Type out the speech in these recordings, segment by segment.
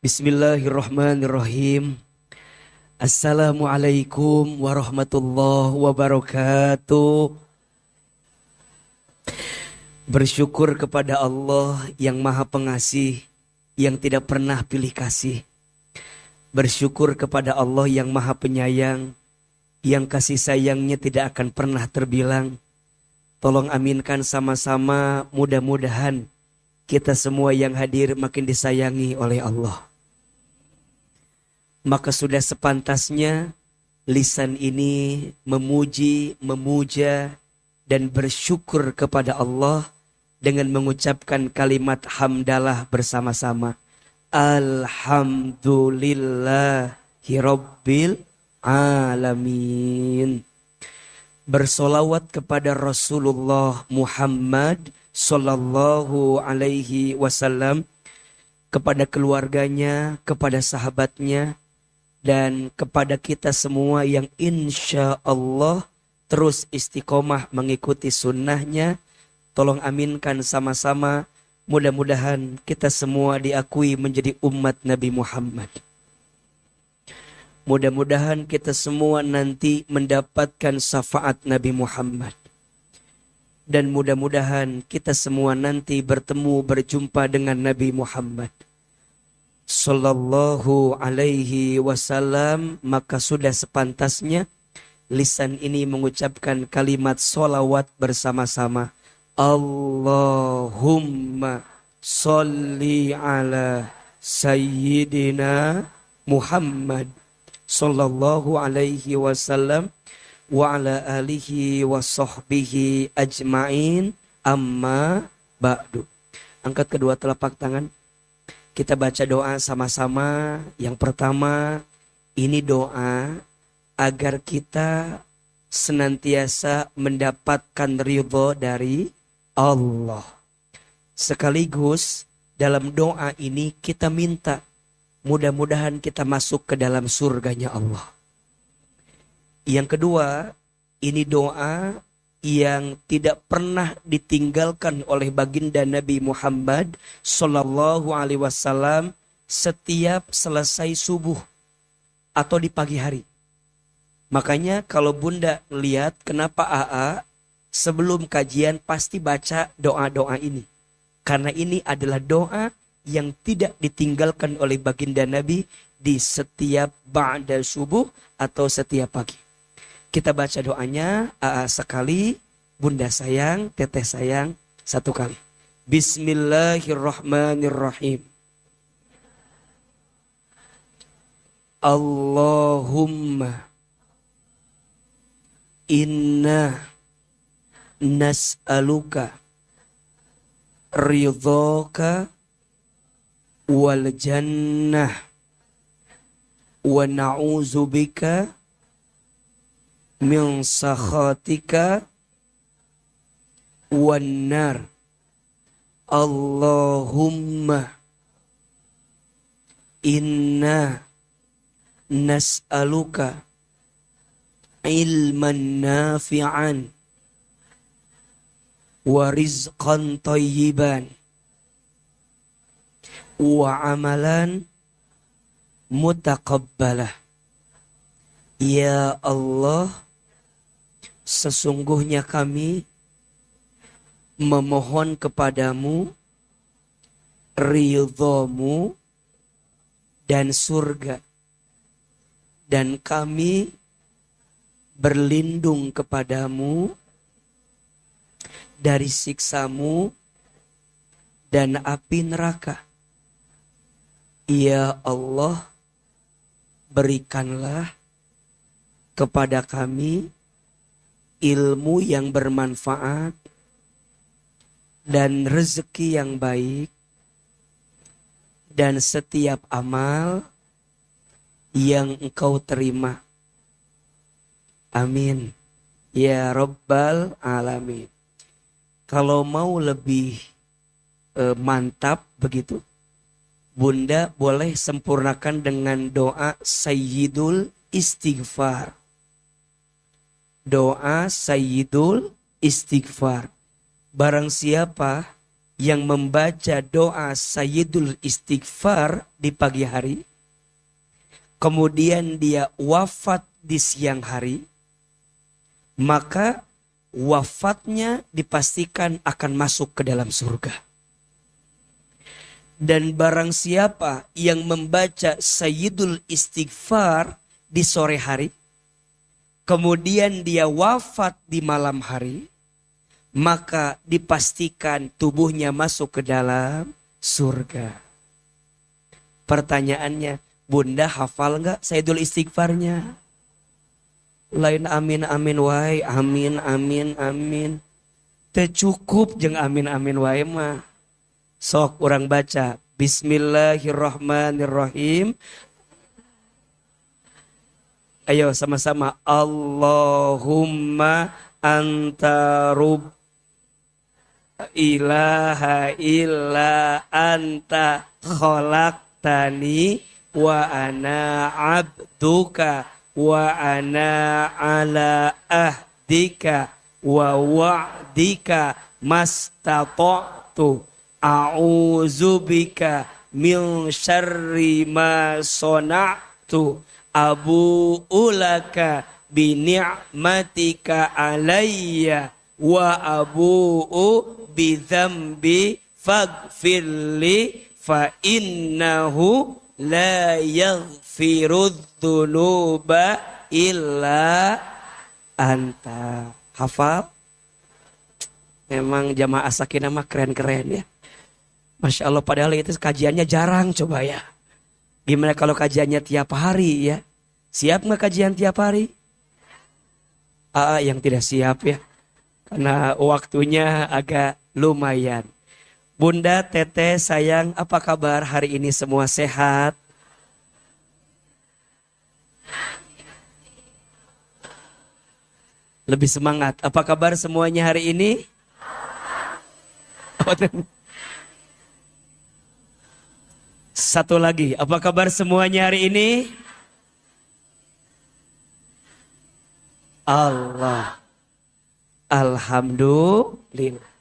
Bismillahirrahmanirrahim. Assalamualaikum warahmatullahi wabarakatuh. Bersyukur kepada Allah yang Maha Pengasih, yang tidak pernah pilih kasih. Bersyukur kepada Allah yang Maha Penyayang, yang kasih sayangnya tidak akan pernah terbilang. Tolong aminkan sama-sama, mudah-mudahan kita semua yang hadir makin disayangi oleh Allah. Maka sudah sepantasnya lisan ini memuji, memuja, dan bersyukur kepada Allah dengan mengucapkan kalimat hamdalah bersama-sama. Alhamdulillahi Rabbil Alamin. Bersolawat kepada Rasulullah Muhammad Sallallahu Alaihi Wasallam, kepada keluarganya, kepada sahabatnya, dan kepada kita semua yang insya Allah terus istiqomah mengikuti sunnahnya. Tolong aminkan sama-sama, mudah-mudahan kita semua diakui menjadi umat Nabi Muhammad. Mudah-mudahan kita semua nanti mendapatkan syafaat Nabi Muhammad. Dan mudah-mudahan kita semua nanti bertemu berjumpa dengan Nabi Muhammad Sallallahu Alaihi Wasallam. Maka sudah sepantasnya lisan ini mengucapkan kalimat solawat bersama-sama. Allahumma salli ala Sayyidina Muhammad Sallallahu Alaihi Wasallam wa ala alihi wa sahbihi ajma'in, amma ba'du. Angkat kedua telapak tangan. Kita baca doa sama-sama. Yang pertama, ini doa agar kita senantiasa mendapatkan ridho dari Allah. Sekaligus dalam doa ini kita minta mudah-mudahan kita masuk ke dalam surganya Allah. Yang kedua, ini doa yang tidak pernah ditinggalkan oleh baginda Nabi Muhammad Sallallahu Alaihi Wasallam setiap selesai subuh atau di pagi hari. Makanya kalau Bunda lihat kenapa AA sebelum kajian pasti baca doa-doa ini. Karena ini adalah doa yang tidak ditinggalkan oleh baginda Nabi di setiap ba'da subuh atau setiap pagi. Kita baca doanya, AA sekali, Bunda sayang, Teteh sayang, satu kali. Bismillahirrahmanirrahim. Allahumma inna nas'aluka ridhaka wal jannah wa na'udzubika min sakhatika wan nar. Allahumma inna nas'aluka ilman nafi'an wa rizqan thayyiban wa amalan mutaqabbalah. Ya Allah, sesungguhnya kami memohon kepadamu ridhamu dan surga, dan kami berlindung kepadamu dari siksamu dan api neraka. Ya Allah, berikanlah kepada kami ilmu yang bermanfaat dan rezeki yang baik dan setiap amal yang Engkau terima. Amin ya Rabbal Alamin. Kalau mau lebih mantap begitu, Bunda boleh sempurnakan dengan doa Sayyidul Istighfar. Doa Sayyidul Istighfar. Barang siapa yang membaca doa Sayyidul Istighfar di pagi hari, kemudian dia wafat di siang hari, maka wafatnya dipastikan akan masuk ke dalam surga. Dan barang siapa yang membaca Sayyidul Istighfar di sore hari, kemudian dia wafat di malam hari, maka dipastikan tubuhnya masuk ke dalam surga. Pertanyaannya, Bunda hafal nggak Sayyidul Istighfarnya? Lain amin amin wae, amin amin amin. Teu cukup jeung amin amin wae mah. Sok orang baca Bismillahirrahmanirrahim. Ayo sama-sama. Allahumma anta rubb ilaha illa anta khalaqtani wa ana abduka wa ana ala ahdika wa wa'dika mastata'tu a'udzubika min syarri ma sona'tu abu'u laka bi ni'matika alayya wa abu'u bi dzambi faghfirli fa innahu la yaghfirudz dzunuba illa anta. Hafal? Memang jamaah sakinah mah keren-keren ya. Masya Allah, padahal itu kajiannya jarang coba ya. Gimana kalau kajiannya tiap hari ya? Siap nggak kajian tiap hari? Yang tidak siap ya. Karena waktunya agak lumayan. Bunda, Teteh, sayang, apa kabar hari ini, semua sehat? Lebih semangat. Apa kabar semuanya hari ini? Satu lagi, apa kabar semuanya hari ini? Allah. Alhamdulillah.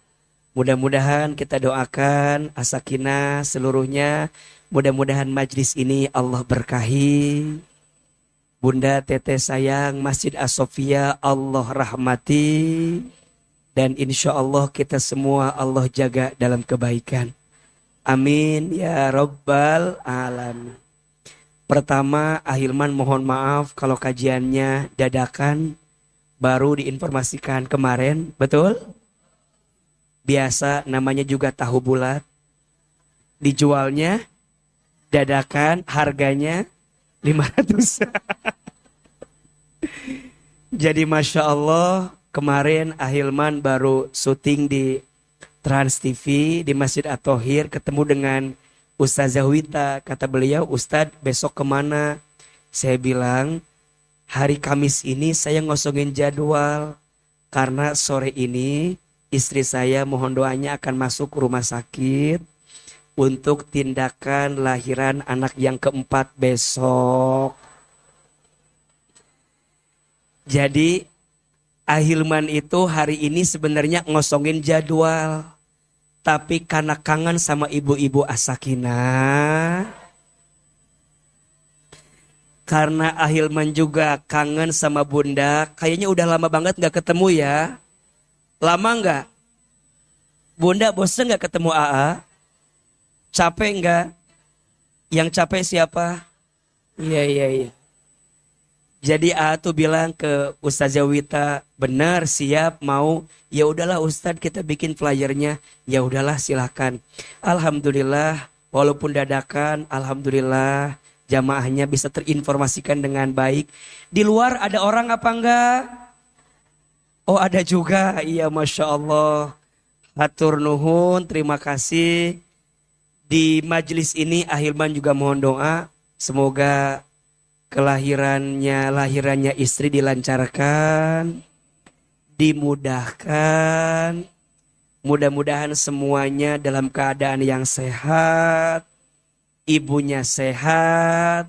Mudah-mudahan kita doakan as-sakinah seluruhnya. Mudah-mudahan majlis ini Allah berkahi. Bunda, Teteh sayang, Masjid As-Sofia Allah rahmati. Dan insya Allah kita semua Allah jaga dalam kebaikan. Amin ya Rabbal Alamin. Pertama, Ahilman mohon maaf kalau kajiannya dadakan, baru diinformasikan kemarin, betul? Biasa namanya juga tahu bulat. Dijualnya dadakan, harganya 500. Jadi Masya Allah, kemarin Ahilman baru syuting di Trans TV di Masjid At-Thohir, ketemu dengan Ustazah Wita. Kata beliau, Ustadz besok kemana? Saya bilang, hari Kamis ini saya ngosongin jadwal. Karena sore ini istri saya mohon doanya akan masuk rumah sakit untuk tindakan lahiran anak yang keempat besok. Jadi Ahilman itu hari ini sebenarnya ngosongin jadwal. Tapi karena kangen sama ibu-ibu as-sakinah. Karena Ahilman juga kangen sama Bunda. Kayaknya udah lama banget gak ketemu ya. Lama gak? Bunda bosen gak ketemu AA? Capek gak? Yang capek siapa? Iya. Jadi A tuh bilang ke Ustazah Wita, benar siap mau, ya udahlah Ustadz kita bikin flyernya, ya udahlah silakan. Alhamdulillah, walaupun dadakan, alhamdulillah jamaahnya bisa terinformasikan dengan baik. Di luar ada orang apa enggak? Oh ada juga, iya Masya Allah. Hatur nuhun, terima kasih. Di majelis ini Ahilman juga mohon doa, semoga lahirannya istri dilancarkan, dimudahkan, mudah-mudahan semuanya dalam keadaan yang sehat, ibunya sehat,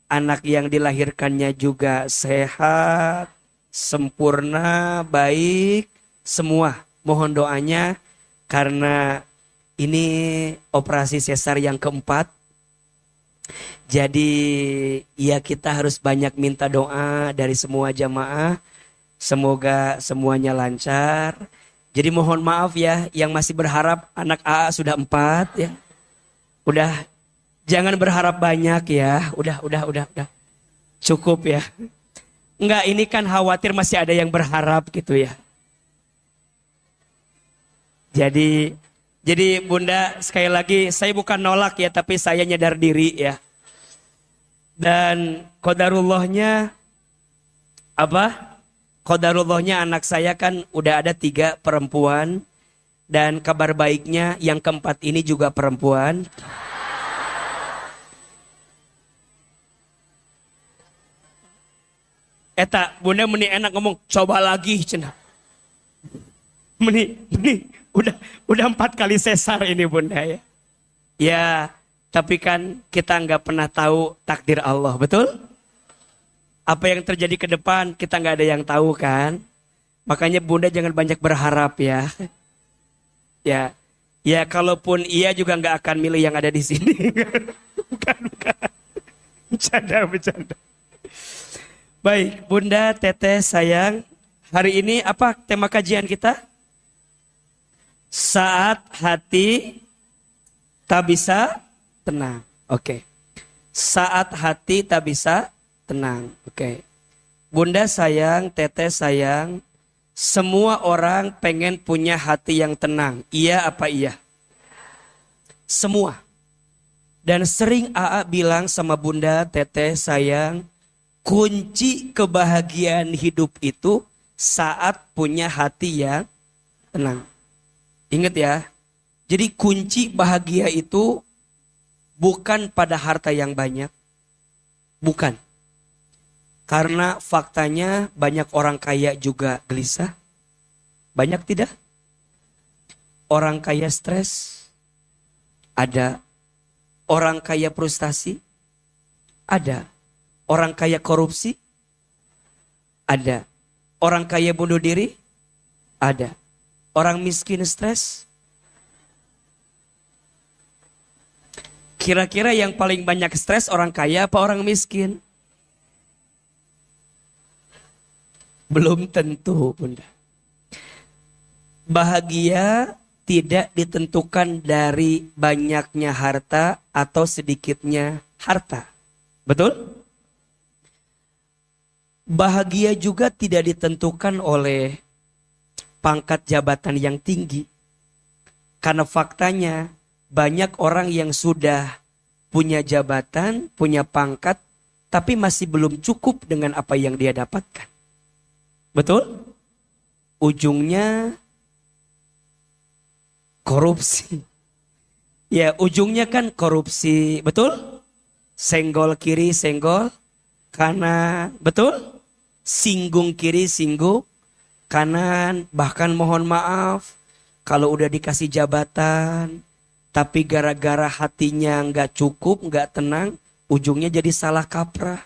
anak yang dilahirkannya juga sehat, sempurna, baik, semua mohon doanya karena Ini operasi sesar yang keempat. Jadi ya kita harus banyak minta doa dari semua jamaah. Semoga semuanya lancar. Jadi mohon maaf ya yang masih berharap anak AA sudah 4 ya. Udah jangan berharap banyak ya. Udah. Cukup ya. Enggak, ini kan khawatir masih ada yang berharap gitu ya. Jadi Bunda sekali lagi saya bukan nolak ya, tapi saya nyadar diri ya. Dan qadarullahnya apa? Qadarullahnya anak saya kan udah ada 3 perempuan. Dan kabar baiknya yang keempat ini juga perempuan. Eta Bunda meni enak ngomong coba lagi cenah. Meni udah 4 kali sesar ini Bunda ya. Ya, tapi kan kita nggak pernah tahu takdir Allah, betul? Apa yang terjadi ke depan kita nggak ada yang tahu kan. Makanya Bunda jangan banyak berharap ya. Ya kalaupun iya juga nggak akan milih yang ada di sini. bukan. Bercanda. Baik, Bunda, Teteh, sayang. Hari ini apa tema kajian kita? Saat hati tak bisa tenang. Oke. Saat hati tak bisa tenang. Oke. Bunda sayang, Teteh sayang. Semua orang pengen punya hati yang tenang. Iya apa iya? Semua. Dan sering AA bilang sama Bunda, Teteh sayang. Kunci kebahagiaan hidup itu saat punya hati yang tenang. Ingat ya, jadi kunci bahagia itu bukan pada harta yang banyak. Bukan. Karena faktanya banyak orang kaya juga gelisah. Banyak tidak? Orang kaya stres. Ada. Orang kaya frustasi. Ada. Orang kaya korupsi. Ada. Orang kaya bunuh diri. Ada. Orang miskin stres. Kira-kira yang paling banyak stres orang kaya apa orang miskin? Belum tentu, Bunda. Bahagia tidak ditentukan dari banyaknya harta atau sedikitnya harta. Betul? Bahagia juga tidak ditentukan oleh pangkat jabatan yang tinggi. Karena faktanya banyak orang yang sudah punya jabatan, punya pangkat, tapi masih belum cukup dengan apa yang dia dapatkan. Betul? Ujungnya korupsi. Ya, ujungnya kan korupsi, betul? Senggol kiri, senggol kanan, betul? Singgung kiri, singgung kanan, bahkan mohon maaf kalau udah dikasih jabatan tapi gara-gara hatinya nggak cukup, nggak tenang, ujungnya jadi salah kaprah.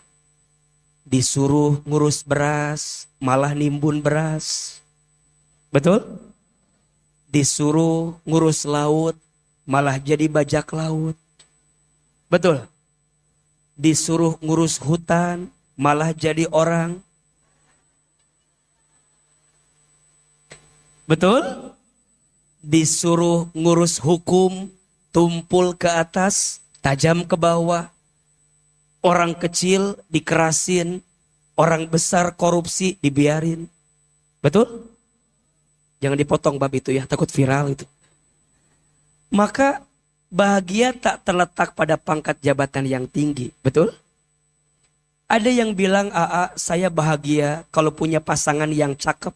Disuruh ngurus beras, malah nimbun beras. Betul? Disuruh ngurus laut, malah jadi bajak laut. Betul? Disuruh ngurus hutan, malah jadi orang. Betul? Disuruh ngurus hukum, tumpul ke atas, tajam ke bawah. Orang kecil dikerasin, orang besar korupsi dibiarin. Betul? Jangan dipotong bab itu ya, takut viral itu. Maka bahagia tak terletak pada pangkat jabatan yang tinggi. Betul? Ada yang bilang, AA saya bahagia kalau punya pasangan yang cakep.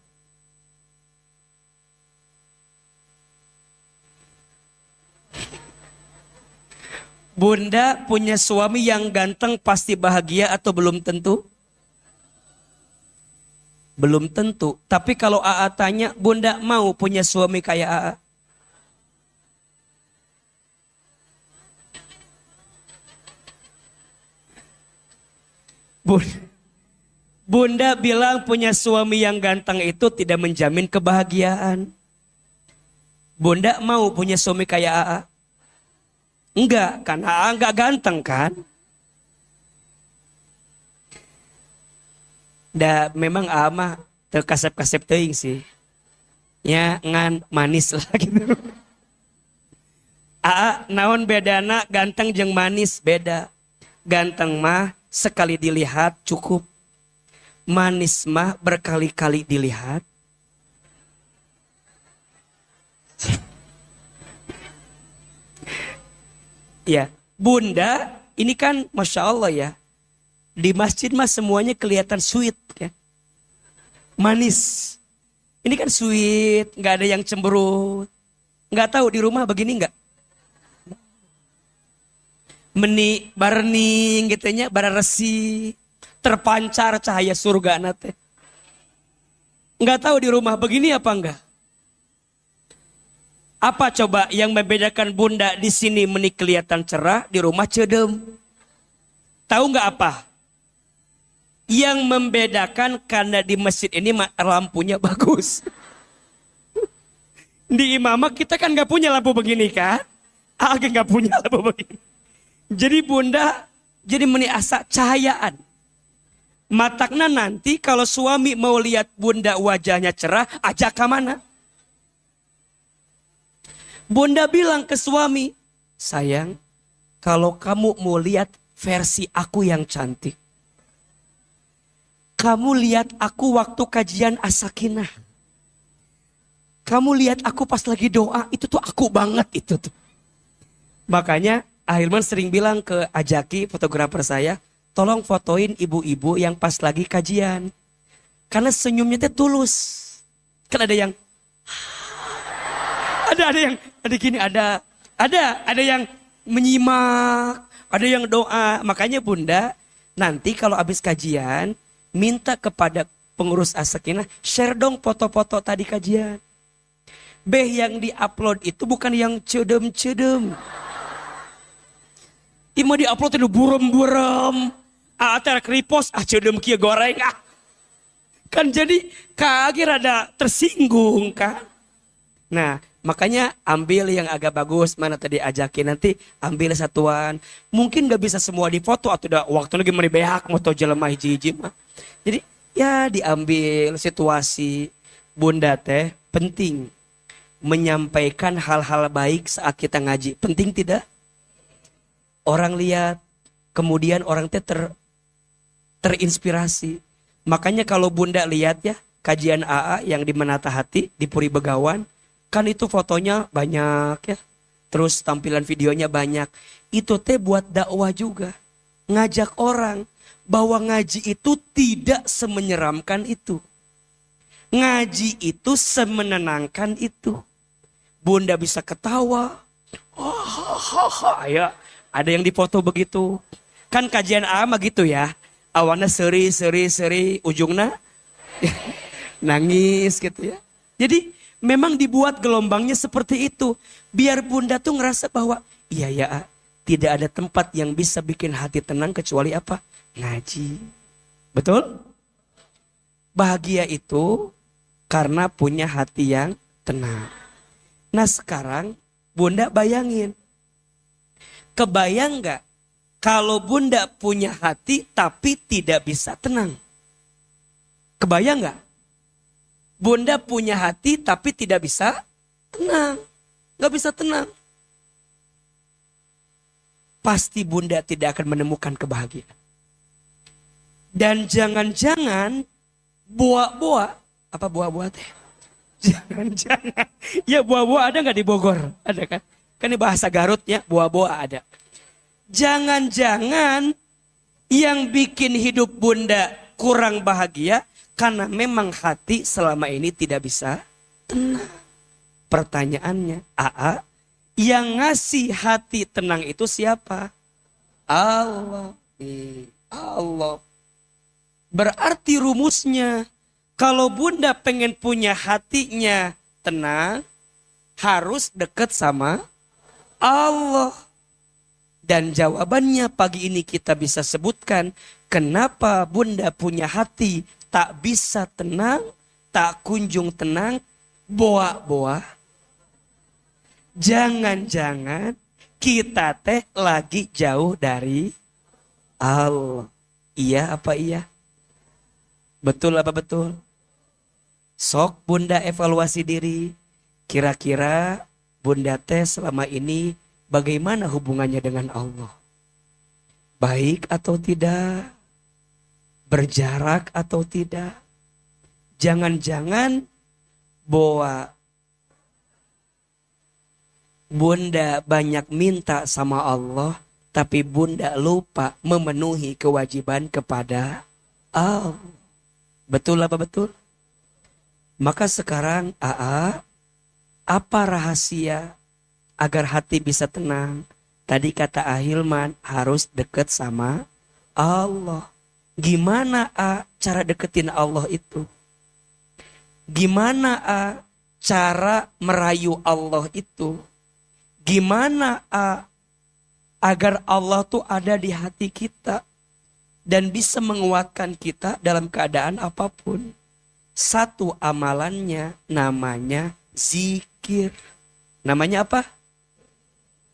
Bunda punya suami yang ganteng pasti bahagia atau belum tentu? Belum tentu. Tapi kalau AA tanya, Bunda mau punya suami kayak AA? Bunda bilang punya suami yang ganteng itu tidak menjamin kebahagiaan. Bunda mau punya suami kayak AA? Enggak, kan AA enggak ganteng kan? Memang AA mah terkasep-kasep teuing sih. Ya ngan manis lah gitu. AA naon bedana ganteng jeung manis beda. Ganteng mah sekali dilihat cukup. Manis mah berkali-kali dilihat. Ya, Bunda ini kan Masya Allah ya. Di masjid mah semuanya kelihatan sweet ya. Manis. Ini kan sweet, nggak ada yang cemberut. Nggak tahu di rumah begini nggak? Meni barning gitunya, bara resi, terpancar cahaya surga nate. Nggak tahu di rumah begini apa enggak? Apa coba yang membedakan Bunda di sini meni kelihatan cerah, di rumah cedem? Tahu nggak apa? Yang membedakan karena di masjid ini lampunya bagus. Di imamah kita kan nggak punya lampu begini kan? Agak nggak punya lampu begini. Jadi Bunda jadi meni asa cahayaan. Matakna nanti kalau suami mau lihat Bunda wajahnya cerah, ajak ke mana? Bunda bilang ke suami, sayang, kalau kamu mau lihat versi aku yang cantik, kamu lihat aku waktu kajian As-Sakinah. Kamu lihat aku pas lagi doa, itu tuh aku banget itu tuh. Makanya Ahilman sering bilang ke Ajaki, fotografer saya, tolong fotoin ibu-ibu yang pas lagi kajian. Karena senyumnya tuh tulus. Kan ada yang ada gini, ada yang menyimak, ada yang doa. Makanya Bunda, nanti kalau habis kajian, minta kepada pengurus As-Sakinah, share dong foto-foto tadi kajian. Yang di-upload itu bukan yang cedem-cedem. Ima di-upload itu burem-burem. Atar repost, cedem kia goreng. Kan jadi kaget ada tersinggung kan. Nah, makanya ambil yang agak bagus, mana tadi ajakin, nanti ambil satuan. Mungkin gak bisa semua difoto atau udah waktu lagi meribehak moto jelema hiji-hiji mah. Jadi ya diambil situasi. Bunda teh penting menyampaikan hal-hal baik saat kita ngaji. Penting tidak? Orang lihat, kemudian orang teh terinspirasi. Makanya kalau Bunda lihat ya, kajian AA yang di Menata Hati, di Puri Begawan, kan itu fotonya banyak ya. Terus tampilan videonya banyak. Itu teh buat dakwah juga. Ngajak orang bahwa ngaji itu tidak semenyeramkan itu. Ngaji itu semenenangkan itu. Bunda bisa ketawa. Ya, ada yang dipoto begitu. Kan kajian ama gitu ya. Awalnya seri, ujungnya nangis gitu ya. Jadi memang dibuat gelombangnya seperti itu. Biar Bunda tuh ngerasa bahwa iya ya, tidak ada tempat yang bisa bikin hati tenang kecuali apa? Ngaji. Betul? Bahagia itu karena punya hati yang tenang. Nah sekarang Bunda bayangin. Kebayang gak kalau Bunda punya hati tapi tidak bisa tenang? Kebayang gak? Bunda punya hati tapi tidak bisa tenang. Gak bisa tenang. Pasti Bunda tidak akan menemukan kebahagiaan. Dan jangan-jangan buah-buah. Apa buah-buah teh? Jangan-jangan. Ya buah-buah ada gak di Bogor? Ada kan? Kan ini bahasa Garut ya, buah-buah ada. Jangan-jangan yang bikin hidup Bunda kurang bahagia karena memang hati selama ini tidak bisa tenang. Pertanyaannya, AA, yang ngasih hati tenang itu siapa? Allah. Allah. Berarti rumusnya, kalau Bunda pengen punya hatinya tenang, harus dekat sama Allah. Dan jawabannya pagi ini kita bisa sebutkan, kenapa Bunda punya hati tak bisa tenang, tak kunjung tenang, boa-boa. Jangan-jangan kita teh lagi jauh dari Allah. Iya apa iya? Betul apa betul? Sok bunda evaluasi diri. Kira-kira bunda teh selama ini bagaimana hubungannya dengan Allah? Baik atau tidak? Berjarak atau tidak? Jangan-jangan bahwa bunda banyak minta sama Allah, tapi bunda lupa memenuhi kewajiban kepada Allah. Betul apa betul? Maka sekarang apa rahasia agar hati bisa tenang? Tadi kata Ahilman harus dekat sama Allah. Gimana cara deketin Allah itu? Gimana cara merayu Allah itu? Gimana agar Allah tuh ada di hati kita dan bisa menguatkan kita dalam keadaan apapun? Satu amalannya namanya zikir. Namanya apa?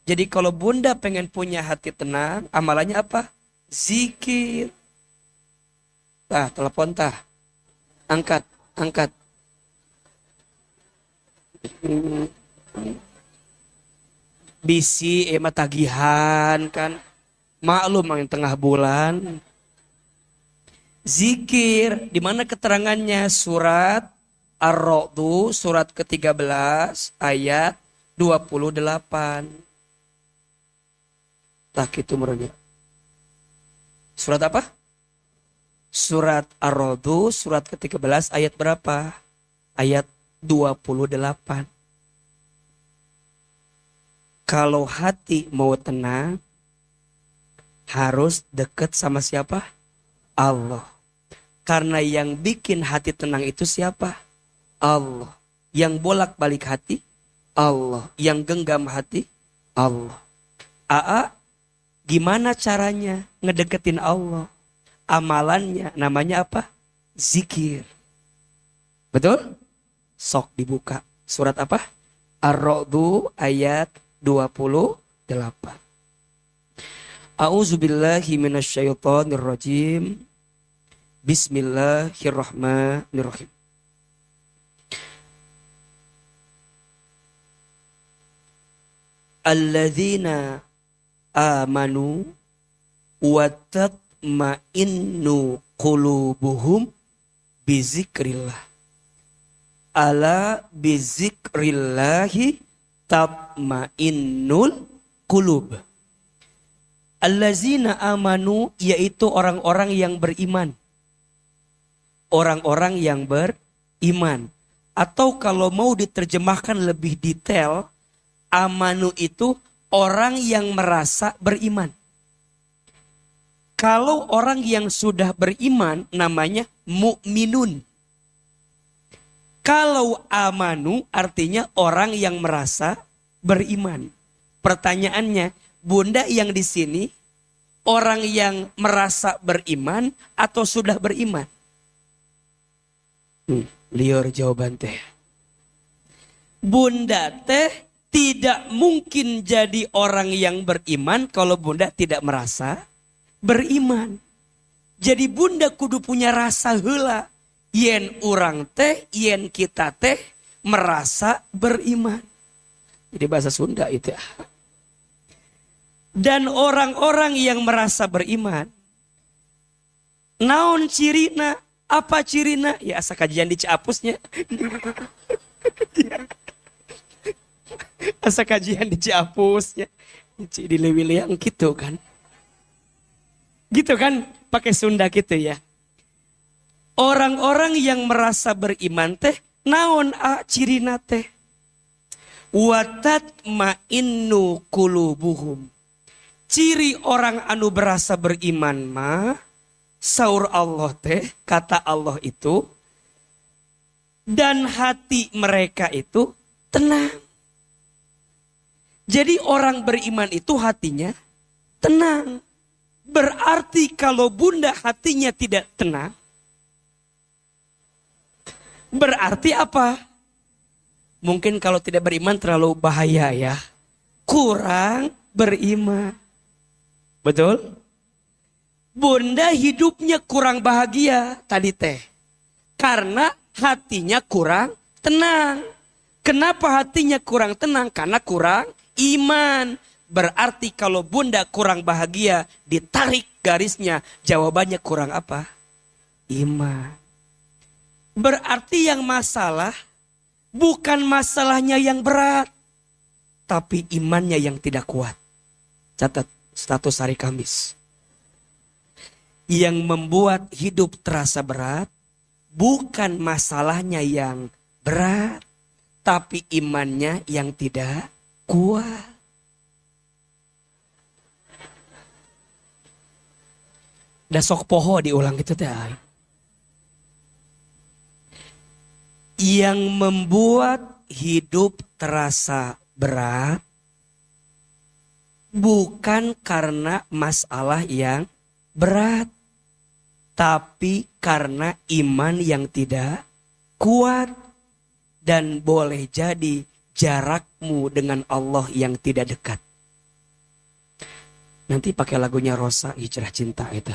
Jadi kalau bunda pengen punya hati tenang, amalannya apa? Zikir. Telepon angkat. Bisi emang tagihan kan, maklum yang tengah bulan. Zikir di mana keterangannya? Surat Ar-Ra'd surat ke-13 ayat 28. Tak itu merenya. Surat apa? Surat Ar-Ra'd surat ke-13 ayat berapa? Ayat 28. Kalau hati mau tenang, harus dekat sama siapa? Allah. Karena yang bikin hati tenang itu siapa? Allah. Yang bolak-balik hati? Allah. Yang genggam hati? Allah. Gimana caranya ngedeketin Allah? Amalannya namanya apa? Zikir. Betul? Sok dibuka. Surat apa? Ar-Ra'd ayat 28. A'udzubillahi minasyaitonirrajim. Bismillahirrahmanirrahim. Alladzina amanu wa tatma'innu qulubuhum bizikrillah. Ala bizikrillahi tatmainnul qulub. Allazina amanu yaitu orang-orang yang beriman. Orang-orang yang beriman. Atau kalau mau diterjemahkan lebih detail, amanu itu orang yang merasa beriman. Kalau orang yang sudah beriman namanya mu'minun. Kalau amanu artinya orang yang merasa beriman. Pertanyaannya, bunda yang di sini orang yang merasa beriman atau sudah beriman? Liur jawaban teh. Bunda teh tidak mungkin jadi orang yang beriman kalau bunda tidak merasa beriman. Jadi bunda kudu punya rasa heula. Yen orang teh, yen kita teh merasa beriman. Jadi bahasa Sunda itu. Dan orang-orang yang merasa beriman, naon cirina? Apa cirina? Ya asa kajian di Ciapusnya. Asa kajian di Ciapusnya. Di Lewiliang gitu kan. Gitu kan, pakai Sunda gitu ya. Orang-orang yang merasa beriman teh naon cirina teh? Wa tatma'innu qulubuhum. Ciri orang anu berasa beriman mah saur Allah teh, kata Allah itu, dan hati mereka itu tenang. Jadi orang beriman itu hatinya tenang. Berarti kalau bunda hatinya tidak tenang, berarti apa? Mungkin kalau tidak beriman terlalu bahaya ya. Kurang beriman. Betul? Bunda hidupnya kurang bahagia tadi teh. Karena hatinya kurang tenang. Kenapa hatinya kurang tenang? Karena kurang iman. Berarti kalau bunda kurang bahagia, ditarik garisnya, jawabannya kurang apa? Iman. Berarti yang masalah bukan masalahnya yang berat, tapi imannya yang tidak kuat. Catat status hari Kamis. Yang membuat hidup terasa berat bukan masalahnya yang berat, tapi imannya yang tidak kuat. Dasok poho diulang gitu teh. Yang membuat hidup terasa berat bukan karena masalah yang berat, tapi karena iman yang tidak kuat. Dan boleh jadi jarakmu dengan Allah yang tidak dekat. Nanti pakai lagunya Rosa, Hijrah Cinta itu.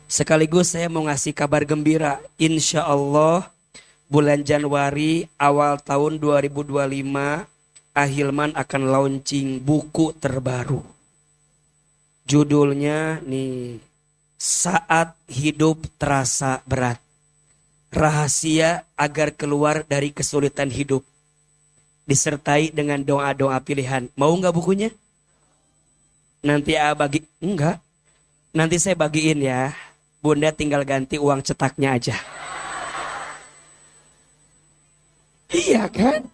Sekaligus saya mau ngasih kabar gembira. Insya Allah bulan Januari awal tahun 2025 Ahilman akan launching buku terbaru. Judulnya nih, Saat Hidup Terasa Berat. Rahasia agar keluar dari kesulitan hidup. Disertai dengan doa-doa pilihan. Mau nggak bukunya? Nanti bagi, enggak. Nanti saya bagiin ya. Bunda tinggal ganti uang cetaknya aja. Iya kan?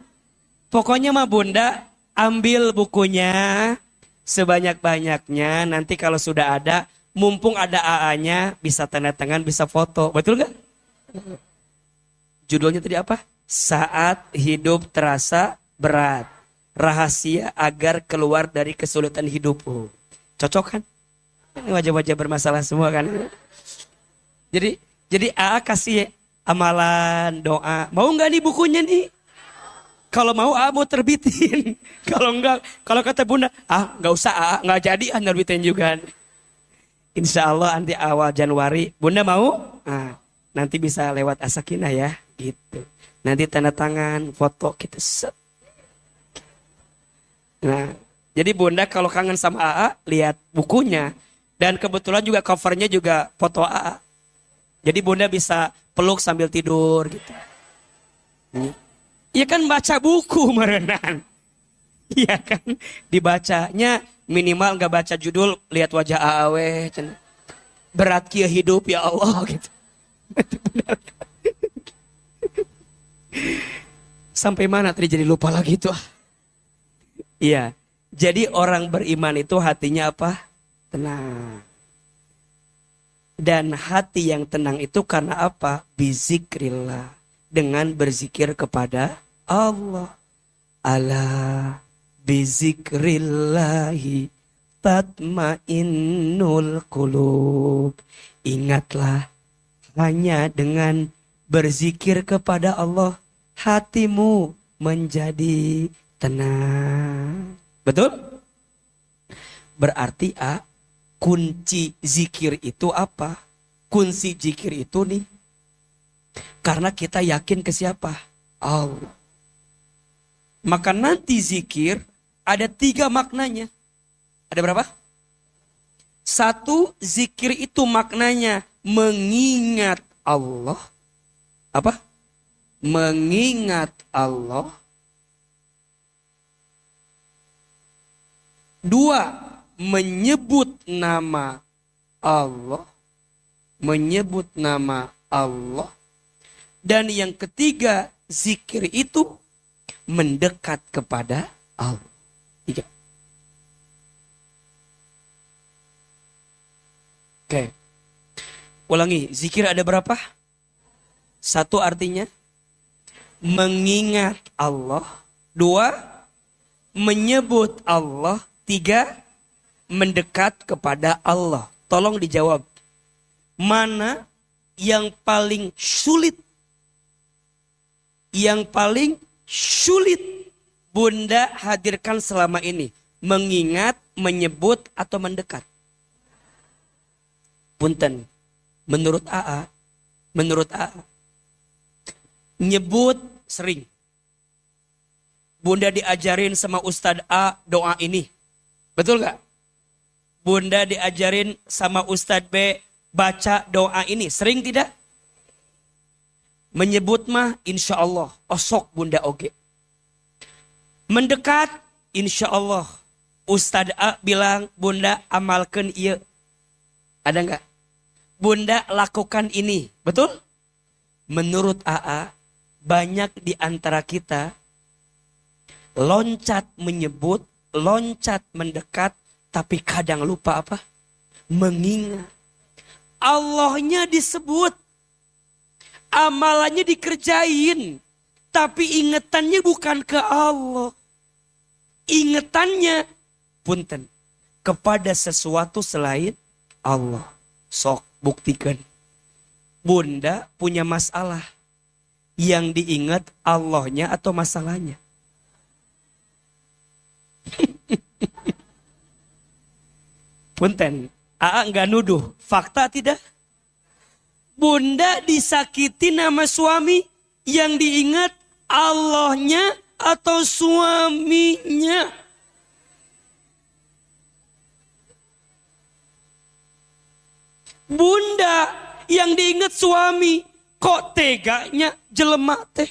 Pokoknya mah bunda ambil bukunya sebanyak-banyaknya. Nanti kalau sudah ada, mumpung ada AA-nya, bisa tanda tangan, bisa foto. Betul nggak? Judulnya tadi apa? Saat Hidup Terasa Berat. Rahasia agar keluar dari kesulitan hidup. Cocok kan? Ini wajah-wajah bermasalah semua kan? Jadi AA kasih amalan doa. Mau nggak nih bukunya nih? Kalau mau AA mau terbitin. Kalau enggak, kalau kata bunda, nggak usah AA, nggak jadi nerbitin juga. Insya Allah nanti awal Januari, bunda mau? Nanti bisa lewat Asakina ya, gitu. Nanti tanda tangan, foto kita set. Nah, jadi bunda kalau kangen sama AA, lihat bukunya. Dan kebetulan juga covernya juga foto AA. Jadi bunda bisa peluk sambil tidur gitu. Iya kan baca buku merenan. Iya kan dibacanya minimal gak baca judul, lihat wajah AA we. Berat kia hidup ya Allah gitu. Sampai mana tadi jadi lupa lagi tuh. Iya. Jadi orang beriman itu hatinya apa? Tenang. Dan hati yang tenang itu karena apa? Bizikrillah. Dengan berzikir kepada Allah. Ala bizikrillahi tatmainnul qulub. Ingatlah, hanya dengan berzikir kepada Allah hatimu menjadi tenang. Betul? Berarti kunci zikir itu apa? Kunci zikir itu nih, karena kita yakin ke siapa? Allah. Maka nanti zikir ada 3 maknanya. Ada berapa? 1, zikir itu maknanya mengingat Allah. Apa? Mengingat Allah. 2, menyebut nama Allah. Menyebut nama Allah. Dan yang ketiga, zikir itu mendekat kepada Allah. 3. Oke. Ulangi, zikir ada berapa? 1 artinya mengingat Allah. 2, menyebut Allah. 3, mendekat kepada Allah. Tolong dijawab. Mana yang paling sulit yang paling sulit Bunda hadirkan selama ini? Mengingat, menyebut, atau mendekat? Punten, menurut AA, nyebut sering. Bunda diajarin sama Ustadz A doa ini. Betul gak? Bunda diajarin sama Ustadz B baca doa ini. Sering tidak? Menyebut mah insya Allah. Osok Bunda oge. Mendekat insya Allah. Ustadz A bilang Bunda amalkan iya. Ada nggak? Bunda lakukan ini. Betul? Menurut AA, banyak di antara kita loncat menyebut, loncat mendekat, tapi kadang lupa apa? Mengingat. Allahnya disebut. Amalannya dikerjain. Tapi ingetannya bukan ke Allah. Ingetannya, punten, kepada sesuatu selain Allah. Sok buktikan. Bunda punya masalah. Yang diingat Allahnya atau masalahnya? Punten, AA enggak nuduh. Fakta tidak? Bunda disakiti nama suami, yang diingat Allahnya atau suaminya? Bunda yang diingat suami, kok teganya jelema teh?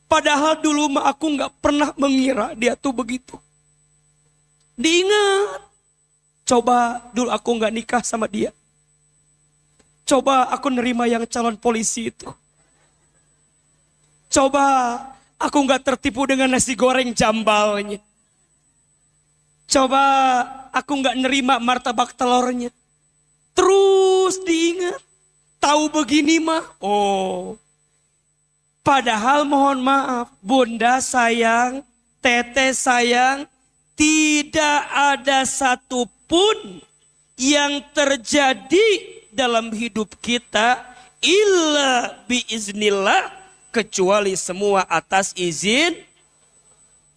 Padahal dulu mah aku nggak pernah mengira dia tuh begitu. Diingat, coba dulu aku nggak nikah sama dia. Coba aku nerima yang calon polisi itu. Coba aku nggak tertipu dengan nasi goreng jambalnya. Coba aku nggak nerima martabak telurnya. Terus diingat. Tahu begini mah. Oh. Padahal mohon maaf. Bunda sayang. Teteh sayang. Tidak ada satupun yang terjadi dalam hidup kita. Illa biiznillah. Kecuali semua atas izin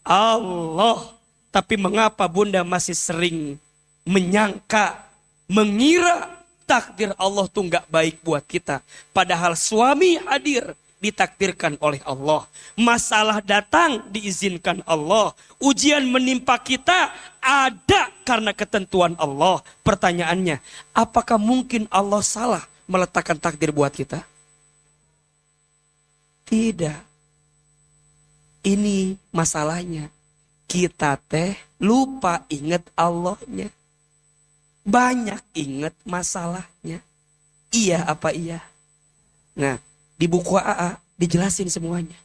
Allah. Tapi mengapa Bunda masih sering menyangka, mengira takdir Allah tuh gak baik buat kita. Padahal suami hadir ditakdirkan oleh Allah. Masalah datang diizinkan Allah. Ujian menimpa kita ada karena ketentuan Allah. Pertanyaannya, apakah mungkin Allah salah meletakkan takdir buat kita? Tidak. Ini masalahnya. Kita teh lupa ingat Allahnya. Banyak ingat masalahnya. Iya apa iya? Nah, di buku AA dijelasin semuanya.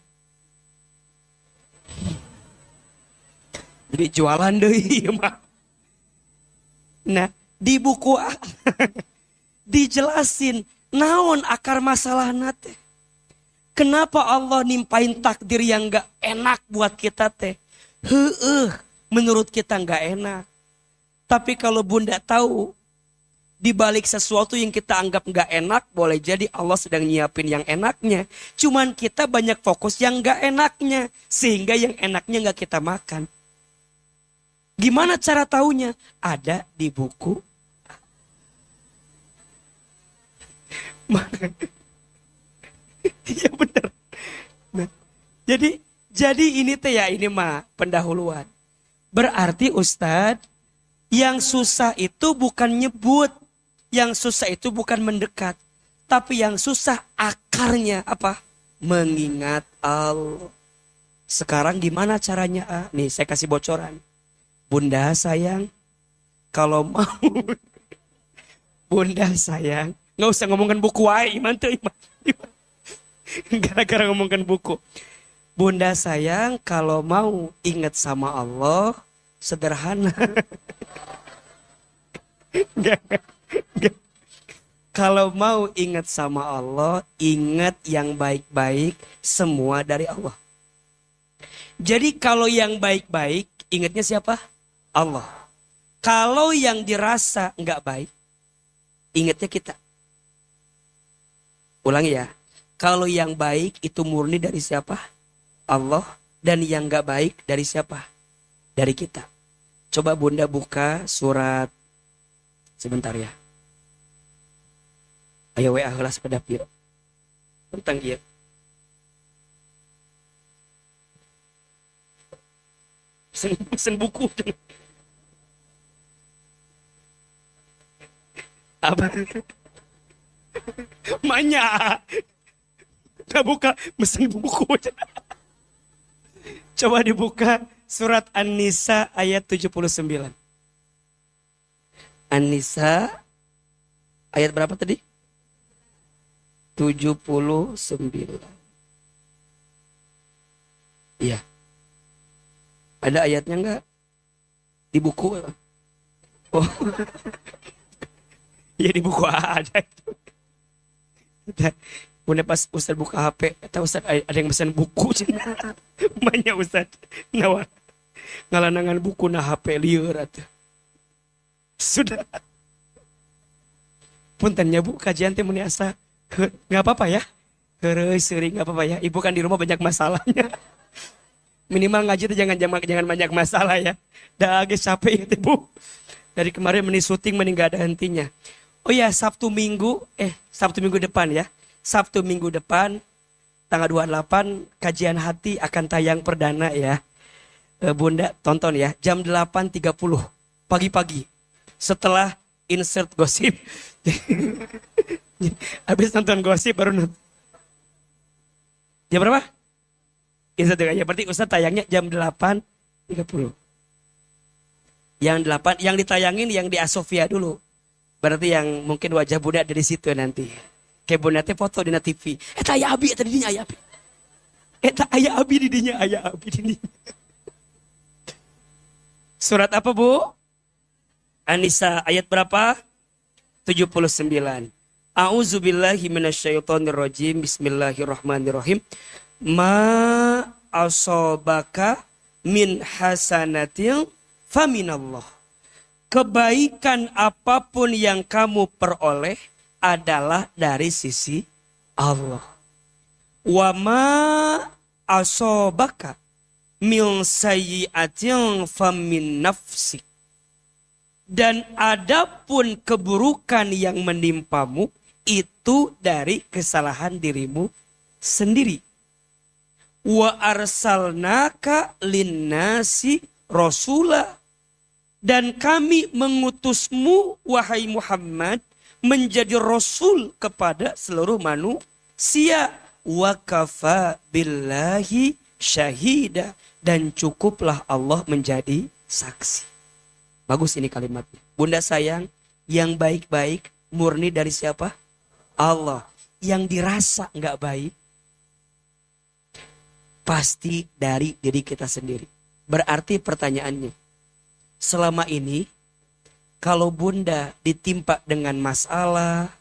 Jadi jualan deh mah. Nah, di buku AA dijelasin naon akar masalah nate. Kenapa Allah nimpain takdir yang gak enak buat kita teh? Menurut kita gak enak. Tapi kalau Bunda tahu, di balik sesuatu yang kita anggap gak enak, boleh jadi Allah sedang nyiapin yang enaknya. Cuman kita banyak fokus yang gak enaknya, sehingga yang enaknya gak kita makan. Gimana cara taunya? Ada di buku. Ya benar. Nah, jadi ini teh ya, ini mah pendahuluan. Berarti Ustadz, yang susah itu bukan nyebut. Yang susah itu bukan mendekat. Tapi yang susah akarnya apa? Mengingat Allah. Sekarang gimana caranya? Nih saya kasih bocoran. Bunda sayang, kalau mau. Bunda sayang. Nggak usah ngomongin buku wae. Iman tuh iman. Gara-gara ngomongin buku. Bunda sayang, kalau mau ingat sama Allah, sederhana. Kalau mau ingat sama Allah, ingat yang baik-baik, semua dari Allah. Jadi kalau yang baik-baik, ingatnya siapa? Allah. Kalau yang dirasa nggak baik, ingatnya kita. Ulangi ya. Kalau yang baik itu murni dari siapa? Allah. Dan yang gak baik dari siapa? Dari kita. Coba Bunda buka surat. Sebentar ya. Ayo WA heula sepeda piro. Tentang dia. Pesen buku. Apa? Manya. Udah buka mesin buku. Coba dibuka surat An-Nisa ayat 79. An-Nisa ayat berapa tadi? 79. Iya. Ada ayatnya enggak? Di buku. Oh. Iya di buku ada itu. Bunda pas Ustaz buka HP, tahu Ustaz ada yang pesan buku. Banyak Ustaz. Nawa. Ngalanangan buku na HP lieur atuh. Sudah. Puntennya Bu, kajian teh meni asa. Enggak apa-apa ya. Heureuy seuring enggak apa-apa ya. Ibu kan di rumah banyak masalahnya. Minimal ngaji tuh jangan banyak masalah ya. Dah agak capek ya Bu. Dari kemarin meni syuting meni enggak ada hentinya. Oh ya, Sabtu Minggu depan ya. Sabtu minggu depan tanggal 28 kajian hati akan tayang perdana ya. Bunda tonton ya jam 8.30 pagi-pagi setelah insert gosip. Habis nonton gosip baru nonton. Jam berapa? Insert ya berarti Ustaz tayangnya jam 8.30. Yang ditayangin yang di Asofia dulu. Berarti yang mungkin wajah Bunda ada di situ nanti. Kayak Bunda teh foto di TV. Eta aya abi eta didinya aya abi. Eta aya abi didinya aya abi didinya. Surat apa Bu? An-Nisa ayat berapa? 79. A'udzubillahi minasyaitonirrajim. Bismillahirrahmanirrahim. Ma asobaka min hasanatil faminallah. Kebaikan apapun yang kamu peroleh adalah dari sisi Allah. Wa ma asobaka min sayyi'atin famin nafsik. Dan adapun keburukan yang menimpamu itu dari kesalahan dirimu sendiri. Wa arsalnaka linnasi rasula. Dan kami mengutusmu wahai Muhammad menjadi rasul kepada seluruh manusia. Wa kafa billahi syahida. Dan cukuplah Allah menjadi saksi. Bagus ini kalimatnya. Bunda sayang, yang baik-baik murni dari siapa? Allah. Yang dirasa nggak baik pasti dari diri kita sendiri. Berarti pertanyaannya, selama ini kalau Bunda ditimpa dengan masalah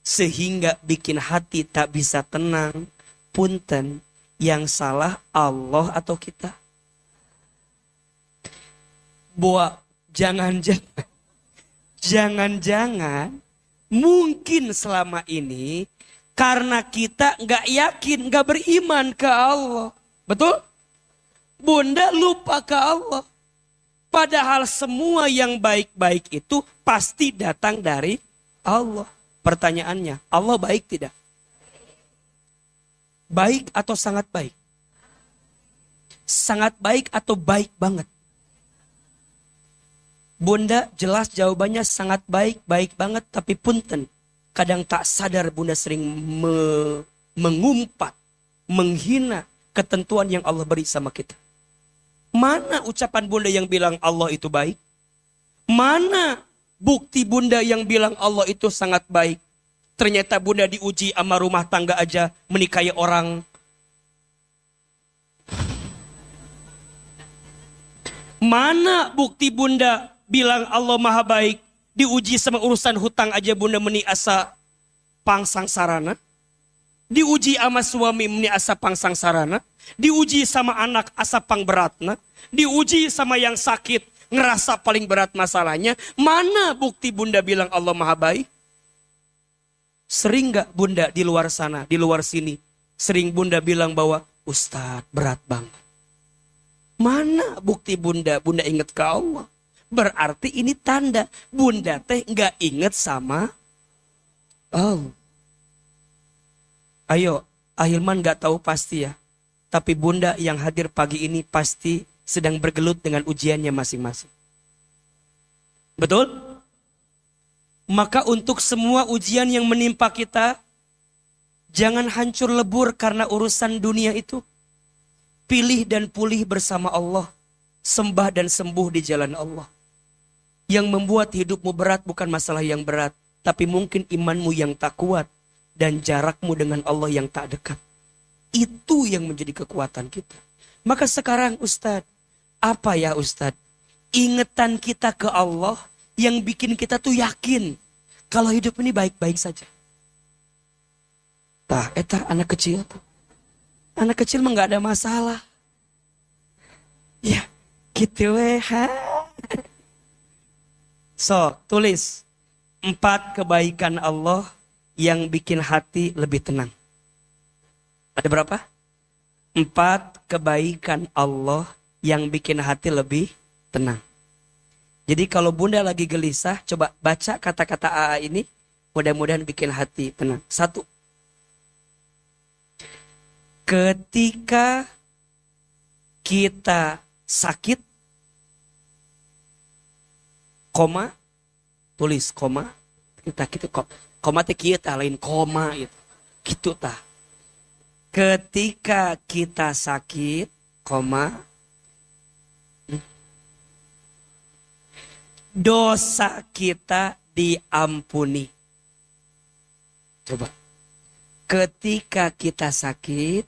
sehingga bikin hati tak bisa tenang, punten, yang salah Allah atau kita? Jangan-jangan mungkin selama ini karena kita nggak yakin, nggak beriman ke Allah. Betul? Bunda lupa ke Allah. Padahal semua yang baik-baik itu pasti datang dari Allah. Pertanyaannya, Allah baik tidak? Baik atau sangat baik? Sangat baik atau baik banget? Bunda jelas jawabannya sangat baik, baik banget. Tapi punten, kadang tak sadar Bunda sering mengumpat, menghina ketentuan yang Allah beri sama kita. Mana ucapan Bunda yang bilang Allah itu baik? Mana bukti Bunda yang bilang Allah itu sangat baik? Ternyata Bunda diuji sama rumah tangga aja menikahi orang. Mana bukti Bunda bilang Allah maha baik? Diuji sama urusan hutang aja Bunda meni asa pangsang sarana. Diuji sama suami meni asa pangsang sarana. Diuji sama anak asa pang beratna. Diuji sama yang sakit ngerasa paling berat masalahnya. Mana bukti Bunda bilang Allah maha baik? Sering gak bunda di luar sana, di luar sini, sering bunda bilang bahwa, Ustadz berat banget. Mana bukti bunda ingat ke Allah? Berarti ini tanda bunda teh gak ingat sama Allah. Ayo, Ahilman gak tahu pasti ya. Tapi bunda yang hadir pagi ini pasti sedang bergelut dengan ujiannya masing-masing. Betul? Maka untuk semua ujian yang menimpa kita, jangan hancur lebur karena urusan dunia itu. Pilih dan pulih bersama Allah. Sembah dan sembuh di jalan Allah. Yang membuat hidupmu berat bukan masalah yang berat, tapi mungkin imanmu yang tak kuat dan jarakmu dengan Allah yang tak dekat. Itu yang menjadi kekuatan kita. Maka sekarang Ustadz, apa ya Ustadz? Ingetan kita ke Allah yang bikin kita tuh yakin kalau hidup ini baik-baik saja. Tah, eta anak kecil tuh. Anak kecil mah gak ada masalah. Ya, gitu weh. So, tulis 4 kebaikan Allah yang bikin hati lebih tenang. Ada berapa? 4 kebaikan Allah yang bikin hati lebih tenang. Jadi kalau bunda lagi gelisah, coba baca kata-kata AA ini. Mudah-mudahan bikin hati tenang. 1. Ketika kita sakit, koma, tulis koma. Kita gitu kok. Koma teh kita lain koma gitu. Gitu tah. Ketika kita sakit, koma, dosa kita diampuni. Coba. Ketika kita sakit,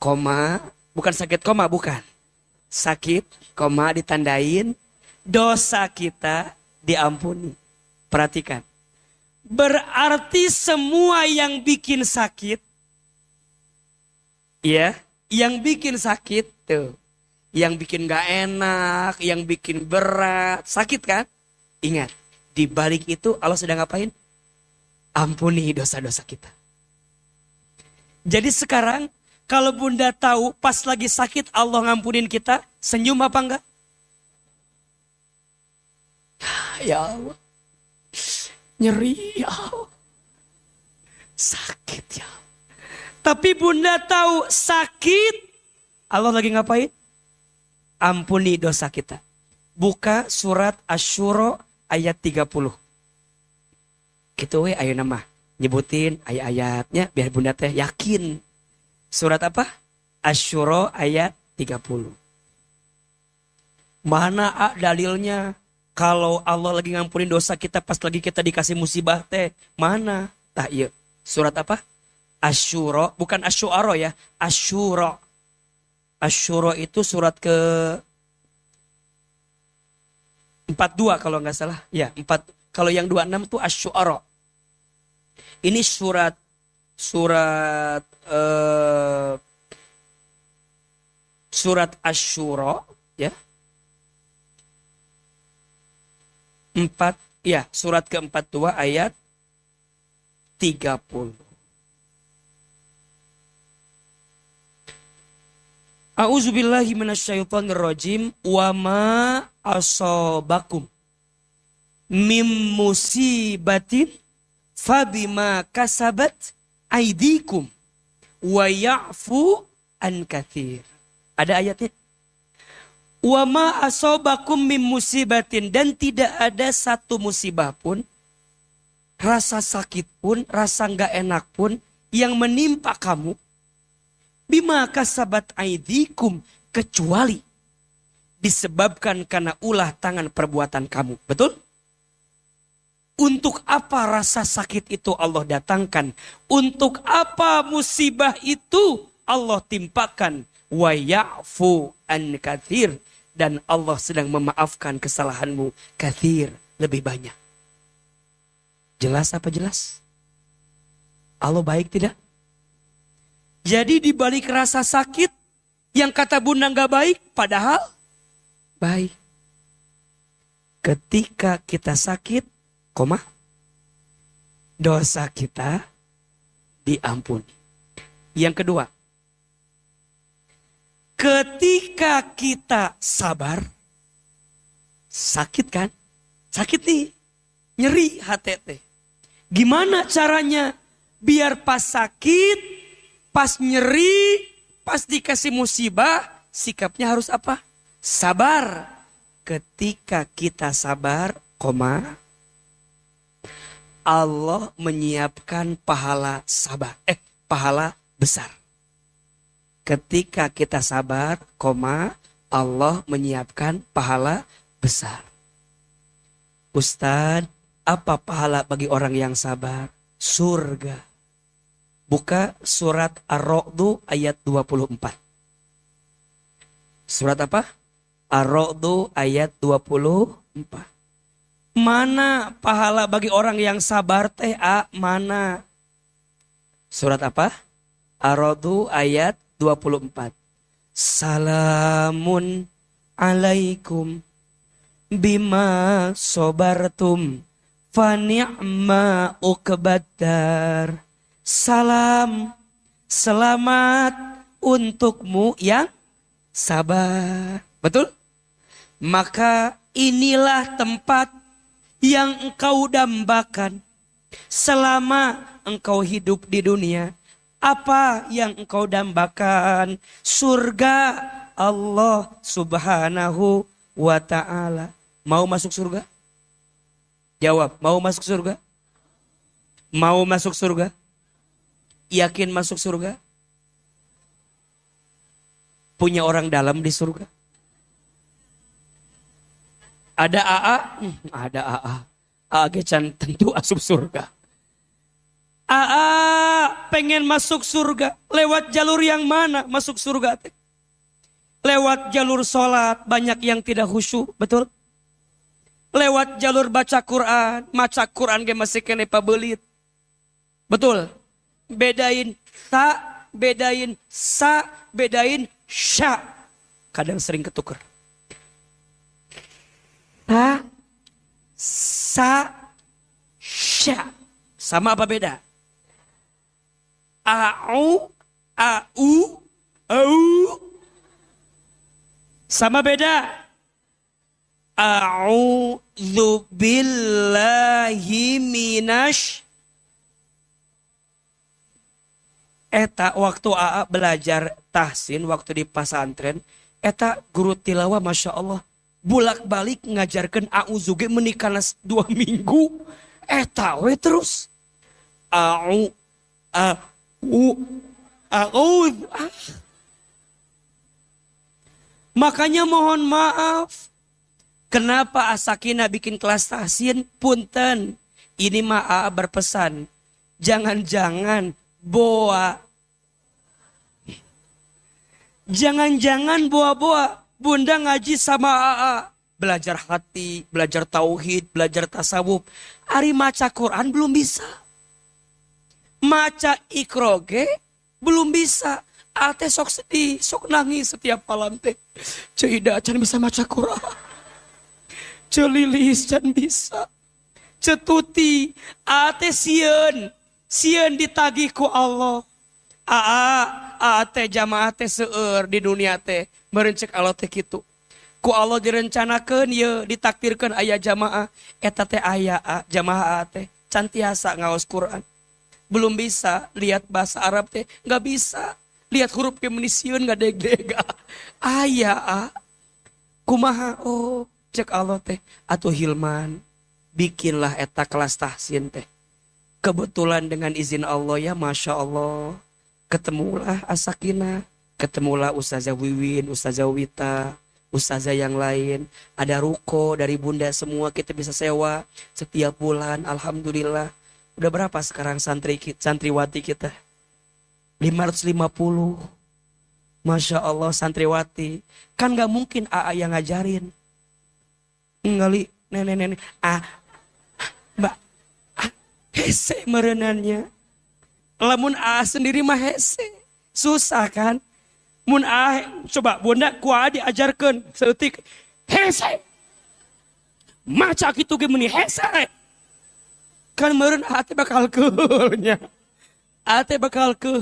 koma, bukan sakit koma, bukan. Sakit, koma ditandain, dosa kita diampuni. Perhatikan. Berarti semua yang bikin sakit, ya, yang bikin sakit tuh, yang bikin gak enak, yang bikin berat, sakit kan? Ingat, di balik itu Allah sedang ngapain? Ampuni dosa-dosa kita. Jadi sekarang kalau bunda tahu pas lagi sakit Allah ngampunin kita, senyum apa enggak? Ya Allah, nyeri ya Allah, sakit ya Allah. Tapi bunda tahu sakit, Allah lagi ngapain? Ampuni dosa kita. Buka surat Asy-Syura ayat 30. Gitu we ayo nama. Nyebutin ayat-ayatnya biar bunda teh yakin. Surat apa? Asy-Syura ayat 30. Mana dalilnya? Kalau Allah lagi ngampunin dosa kita pas lagi kita dikasih musibah teh. Mana? Tah iya. Surat apa? Asy-Syura, bukan Asy-Syu'ara ya, Asy-Syura. Asy-Syura itu surat ke 42 kalau nggak salah. Ya, 4. Kalau yang 26 itu Asy-Syu'ara. Ini surat Asy-Syura ya. 4 ya, surat ke-42 ayat 30. A'udzubillahi minasyaitonirrajim. Wa ma asobakum mim musibatin fabima kasabat aidikum wa ya'fu an katsir. Ada ayatnya. Wa ma asobakum mim musibatin, dan tidak ada satu musibah pun, rasa sakit pun, rasa enggak enak pun yang menimpa kamu bima kasabat aidikum, kecuali disebabkan karena ulah tangan perbuatan kamu. Betul? Untuk apa rasa sakit itu Allah datangkan? Untuk apa musibah itu Allah timpakan? Wa ya'fu an katsir, dan Allah sedang memaafkan kesalahanmu katsir, lebih banyak. Jelas apa jelas? Allah baik tidak? Jadi di balik rasa sakit yang kata bunda gak baik, padahal baik. Ketika kita sakit, koma, dosa kita diampuni. Yang kedua, ketika kita sabar, sakit kan? Sakit nih, nyeri hati teh. Gimana caranya biar pas sakit, pas nyeri, pas dikasih musibah, sikapnya harus apa? Sabar. Ketika kita sabar, Allah menyiapkan pahala sabar. Pahala besar. Ketika kita sabar, Allah menyiapkan pahala besar. Ustadz, apa pahala bagi orang yang sabar? Surga. Buka surat Ar-Ra'd ayat 24. Surat apa? Ar-Ra'd ayat 24. Mana pahala bagi orang yang sabar teh? Mana? Surat apa? Ar-Ra'd ayat 24. Salamun alaikum bima sobartum fani'ma uqbaddar. Salam, selamat untukmu yang sabar. Betul? Maka inilah tempat yang engkau dambakan selama engkau hidup di dunia. Apa yang engkau dambakan? Surga Allah subhanahu wa ta'ala. Mau masuk surga? Jawab, mau masuk surga? Mau masuk surga? Yakin masuk surga? Punya orang dalam di surga? Ada AA? Ada AA. AA gecan tentu asup surga. AA pengen masuk surga. Lewat jalur yang mana masuk surga? Lewat jalur sholat, banyak yang tidak khusyuk, betul? Lewat jalur baca Quran ge masih kena pabelit. Betul? Bedain sa, bedain sya. Kadang sering ketuker. Sa, sya. Sama apa beda? Au. Sama beda? A'udzu billahi minasy. Eta waktu AA belajar tahsin waktu di pesantren, eta guru tilawah Masya Allah bulak-balik ngajarkan a'udzu ge menikana 2 minggu. Eta we terus. Makanya mohon maaf. Kenapa Asakina bikin kelas tahsin? Punten. Ini AA berpesan. Jangan-jangan boa. Jangan-jangan boa-boa. Bunda ngaji sama AA. Belajar hati, belajar tauhid, belajar tasawuf. Ari maca Quran belum bisa. Maca ikroge belum bisa. Ate sok sedih, sok nangis setiap malam teh. Cida can bisa maca Quran. Celilis can bisa. Cetuti ate sieun ditagih ku Allah. Ate jamaah teh seueur di dunia teh merencek Allah teh kitu. Ku Allah direncanakeun ye ditakdirkeun aya jamaah eta teh aya jamaah teh can tiasa ngaos Quran. Belum bisa lihat bahasa Arab teh enggak bisa. Lihat huruf kemenisiun enggak deg-deg. Aya kumaha cek Allah teh atuh Hilman bikinlah eta kelas tahsin teh. Kebetulan dengan izin Allah ya Masya Allah. Ketemulah Asakina, ketemulah Ustazah Wiwin, Ustazah Wita, Ustazah yang lain. Ada ruko dari bunda semua kita bisa sewa setiap bulan. Alhamdulillah. Udah berapa sekarang santriwati kita? 550. Masya Allah santriwati. Kan gak mungkin AA yang ngajarin. Ngali nenek-nenek. Mbak. Hese merenannya. Lamun sendiri mah hese. Susah kan? Mun coba bunda kuah diajarkan seutik. Hese. Maca kitu ge meuni hese. Kan meureun hati bakal keulnya. ate bakal ke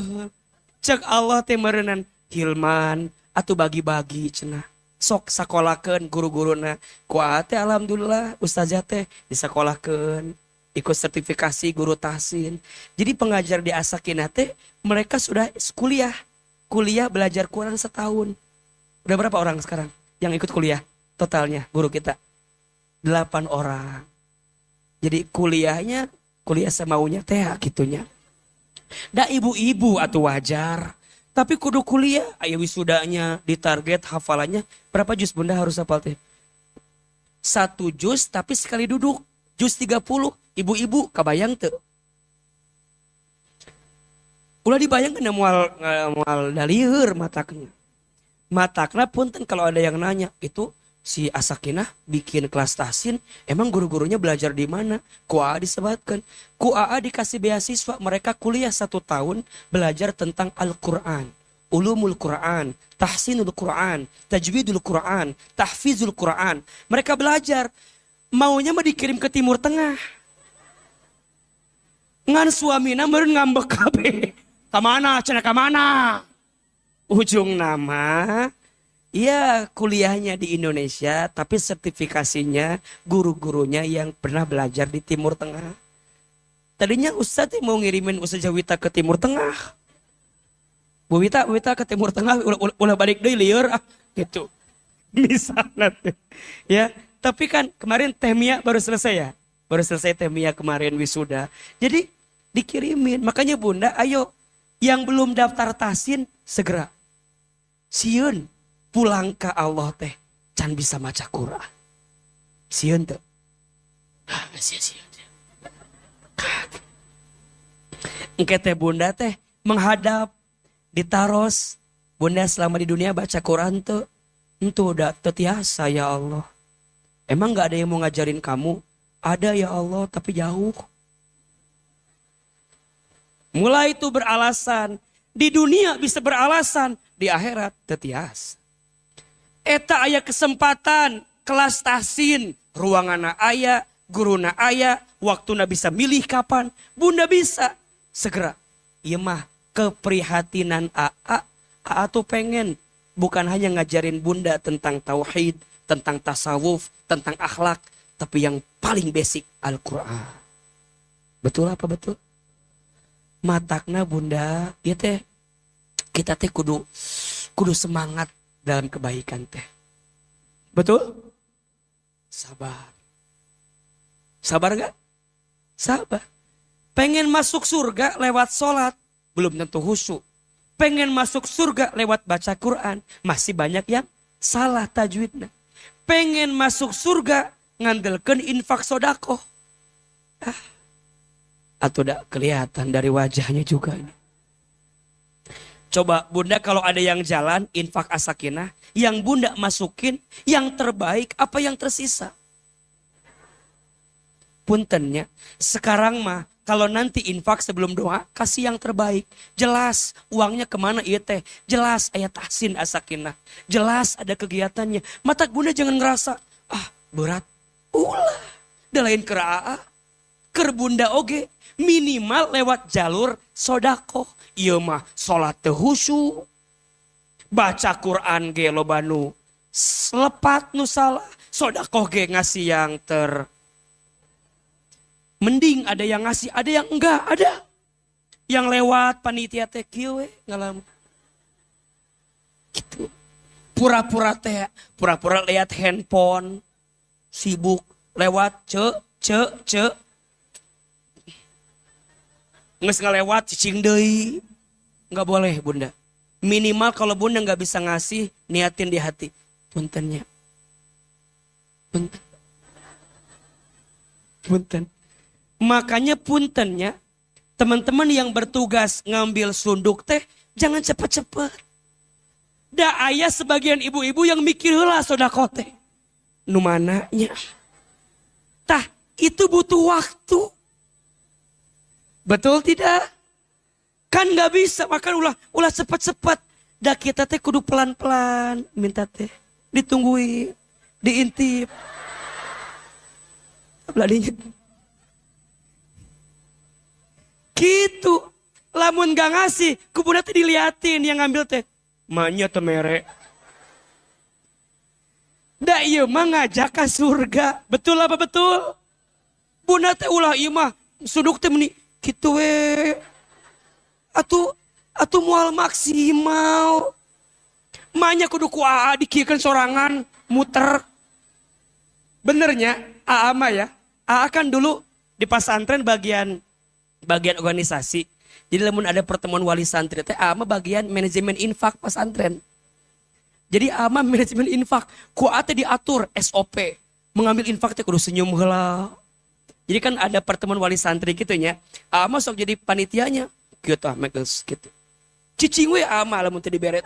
cek Allah teh meureunnan Hilman atuh bagi-bagi cenah. Sok sakolahkeun guru-guruna. Ku ate alhamdulillah ustazah teh disakolahkeun ikut sertifikasi guru tahsin. Jadi pengajar di As-Sakinah teh mereka sudah kuliah. Kuliah belajar Quran setahun. Udah berapa orang sekarang yang ikut kuliah totalnya guru kita? 8 orang. Jadi kuliahnya kuliah semaunya teh gitunya. Da ibu-ibu atuh wajar. Tapi kudu kuliah, aya wisudanya, ditarget hafalannya. Berapa juz bunda harus hafal teh? 1 juz tapi sekali duduk. Juz 30. Ibu-ibu kabayang teu? Ulah dibayangkeun moal dalieur matakna. Matakna punten kalau ada yang nanya, itu si As-Sakinah bikin kelas tahsin, emang guru-gurunya belajar di mana? Ku AA disebutkan. Ku AA dikasih beasiswa, mereka kuliah 1 tahun belajar tentang Al-Quran. Ulumul Quran, tahsinul Quran, tajwidul Quran, tahfizul Quran. Mereka belajar, maunya mah dikirim ke Timur Tengah. Ngan suamina meureun ngambek kabeh. Kamana, cenah kamana? Ujung nama, iya kuliahnya di Indonesia, tapi sertifikasinya guru-gurunya yang pernah belajar di Timur Tengah. Tadinya Ustadz mau ngirimin Ustazah Wita ke Timur Tengah. Bu Wita ke Timur Tengah, ulah balik deui lieur gitu. Misalnya ya, tapi kan kemarin Temia baru selesai ya. Baru selesai Temia kemarin wisuda. Jadi dikirimin, makanya Bunda ayo yang belum daftar tahsin segera. Sieun pulang ke Allah teh can bisa maca Quran. Sieun teh. Sieun. Engke teh Bunda teh menghadap ditaros. Bunda selama di dunia baca Quran teh entu udah tetiasa ya Allah. Emang gak ada yang mau ngajarin kamu? Ada ya Allah tapi jauh. Mulai itu beralasan. Di dunia bisa beralasan. Di akhirat tetias. Eta aya kesempatan kelas tahsin. Ruangan aya, guruna aya. Waktuna bisa milih kapan. Bunda bisa. Segera. Iya mah keprihatinan AA. AA tuh pengen. Bukan hanya ngajarin Bunda tentang tauhid. Tentang tasawuf. Tentang akhlak. Tapi yang paling basic Al-Quran. Betul apa betul? Matakna Bunda, ya teh kita teh kudu semangat dalam kebaikan teh. Betul? Sabar. Sabar gak? Sabar. Pengen masuk surga lewat sholat, belum tentu khusyuk. Pengen masuk surga lewat baca Quran, masih banyak yang salah tajwidnya. Pengen masuk surga ngandelkeun infak sodakoh. Atau tidak kelihatan dari wajahnya juga ini. Coba Bunda kalau ada yang jalan infak As-Sakinah, yang Bunda masukin yang terbaik apa yang tersisa? Puntennya, sekarang mah kalau nanti infak sebelum doa kasih yang terbaik. Jelas uangnya kemana iya teh. Jelas ayat tahsin As-Sakinah. Jelas ada kegiatannya. Mata Bunda jangan ngerasa berat. Ulah. Da lain keraa. Ker Bunda oge. Minimal lewat jalur sodakoh. Iya mah sholat teh khusyuk. Baca Quran ge lobanu. Lepat nu salah. Sodakoh ge ngasih yang mending ada yang ngasih, ada yang enggak, ada. Yang lewat panitia teh kieu we ngalam. Gitu. Pura-pura lihat handphone. Sibuk lewat cek. Nges ngelewat cicing deui. Enggak boleh Bunda. Minimal kalau Bunda enggak bisa ngasih, niatin di hati. Puntennya. Punten. Makanya puntennya, teman-teman yang bertugas ngambil sunduk teh, jangan cepet-cepet. Da aya sebagian ibu-ibu yang mikir heula sodako teh. Nu mananya. Tah, itu butuh waktu. Betul tidak? Kan gak bisa makan ulah cepet-cepet. Da kita teh kudu pelan-pelan minta teh. Ditungguin, diintip. Beladinya. Gitu. Lamun gak ngasih, kubuna teh diliatin yang ngambil teh. Manya teh mere. Da ieu mah ngajak ka surga. Betul apa betul? Bunda teh ulah ieu mah suduk teh meni kitu we. Atuh moal maksimal. Manya kudu ku AA dikiekeun sorangan muter. Benernya AA mah ya. AA kan dulu di pesantren bagian organisasi. Jadi lamun ada pertemuan wali santri teh AA mah bagian manajemen infak pesantren. Jadi AA mah manajemen infak, ku teh diatur SOP. Mengambil infak teh kudu senyum heula. Jadi kan ada pertemuan wali santri gitu nya. AA mah sok jadi panitianya. Kieu tah megeus gitu. Cicing we AA mah lamun teh diberet.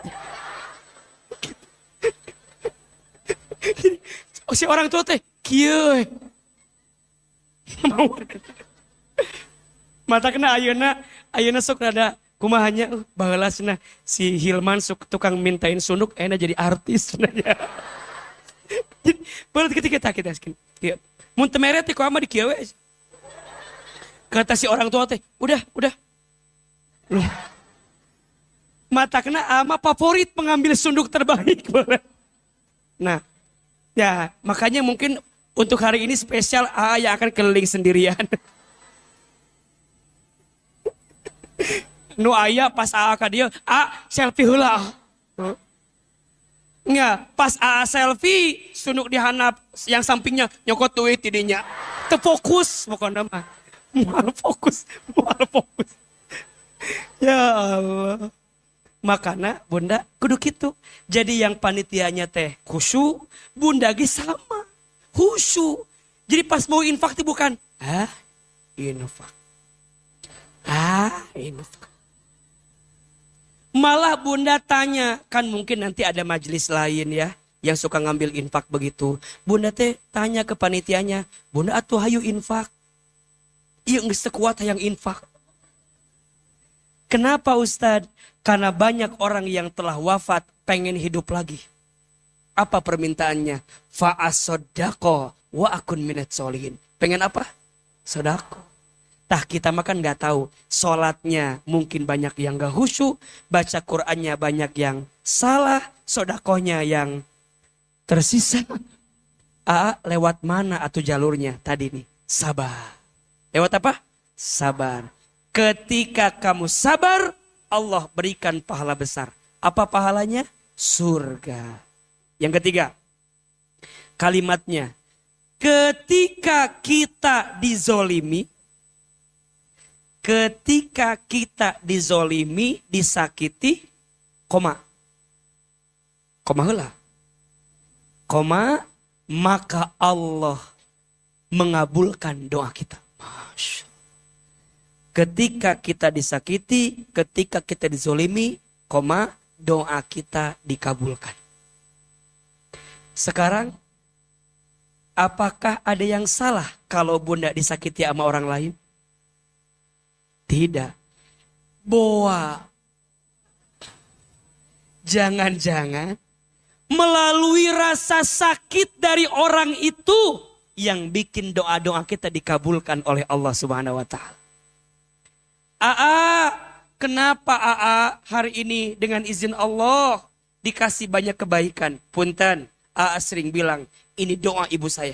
Si orang tua teh kieu. Mata kena ayeuna sok rada kumahanya bahelasna si Hilman sok tukang mintain sunduk enak jadi artis cenanya. Baru kita kieu. Mun teu mere teh ku ama di kieu we. Kata si orang tua teh, udah. Loh. Mata kena ama favorit pengambil sunduk terbaik. Nah, ya makanya mungkin untuk hari ini spesial yang akan keliling sendirian. Nu aya pas ka dia, selfie heula. Nya, pas selfie sunduk dihanap yang sampingnya nyokot duit tidinya. Teu fokus pokona mah. Moal fokus. Ya Allah. Makana bunda kudu kitu. Jadi yang panitianya teh khusyuk, bunda ge sama. Khusyuk. Jadi pas mau infak teh bukan infak. Infak. Malah bunda tanya, kan mungkin nanti ada majelis lain ya yang suka ngambil infak begitu. Bunda teh tanya ke panitianya, bunda atuh hayu infak. Iya geus teu kuat hayang infak. Kenapa Ustadz? Karena banyak orang yang telah wafat pengen hidup lagi. Apa permintaannya? Fa'asodako wa akun minat solihin. Pengen apa? Sodako. Tah kita makan gak tahu. Sholatnya mungkin banyak yang gak khusyuk. Baca Qur'annya banyak yang salah. Sodakohnya yang tersisa. Lewat mana atau jalurnya tadi nih? Sabar. Lewat apa? Sabar. Ketika kamu sabar, Allah berikan pahala besar. Apa pahalanya? Surga. Yang ketiga, kalimatnya. Ketika kita dizolimi, disakiti, koma heula. Maka Allah mengabulkan doa kita. Masya. Ketika kita disakiti, ketika kita dizolimi, doa kita dikabulkan. Sekarang, apakah ada yang salah kalau bunda disakiti sama orang lain? Tidak. Boa. Jangan-jangan melalui rasa sakit dari orang itu yang bikin doa-doa kita dikabulkan oleh Allah Subhanahu wa taala. Kenapa hari ini dengan izin Allah dikasih banyak kebaikan? Punten, sering bilang, ini doa ibu saya.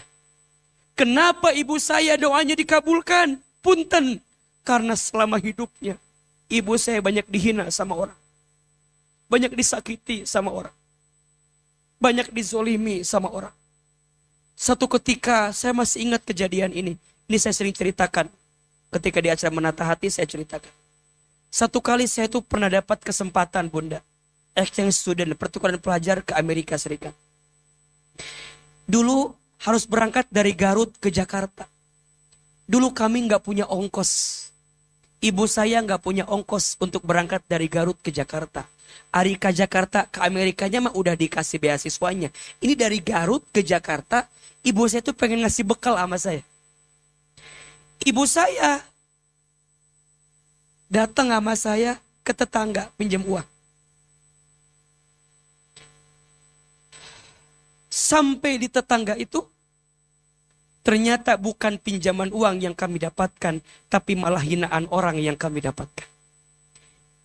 Kenapa ibu saya doanya dikabulkan? Punten, karena selama hidupnya ibu saya banyak dihina sama orang. Banyak disakiti sama orang. Banyak dizolimi sama orang. Satu ketika saya masih ingat kejadian ini. Ini saya sering ceritakan. Ketika di acara Menata Hati saya ceritakan. Satu kali saya tuh pernah dapat kesempatan bunda. Exchange student, pertukaran pelajar ke Amerika Serikat. Dulu harus berangkat dari Garut ke Jakarta. Dulu kami gak punya ongkos. Ibu saya gak punya ongkos untuk berangkat dari Garut ke Jakarta. Ari ke Jakarta ke Amerikanya mah udah dikasih beasiswanya. Ini dari Garut ke Jakarta, ibu saya tuh pengen ngasih bekal sama saya. Ibu saya datang sama saya ke tetangga pinjam uang. Sampai di tetangga itu ternyata bukan pinjaman uang yang kami dapatkan, tapi malah hinaan orang yang kami dapatkan.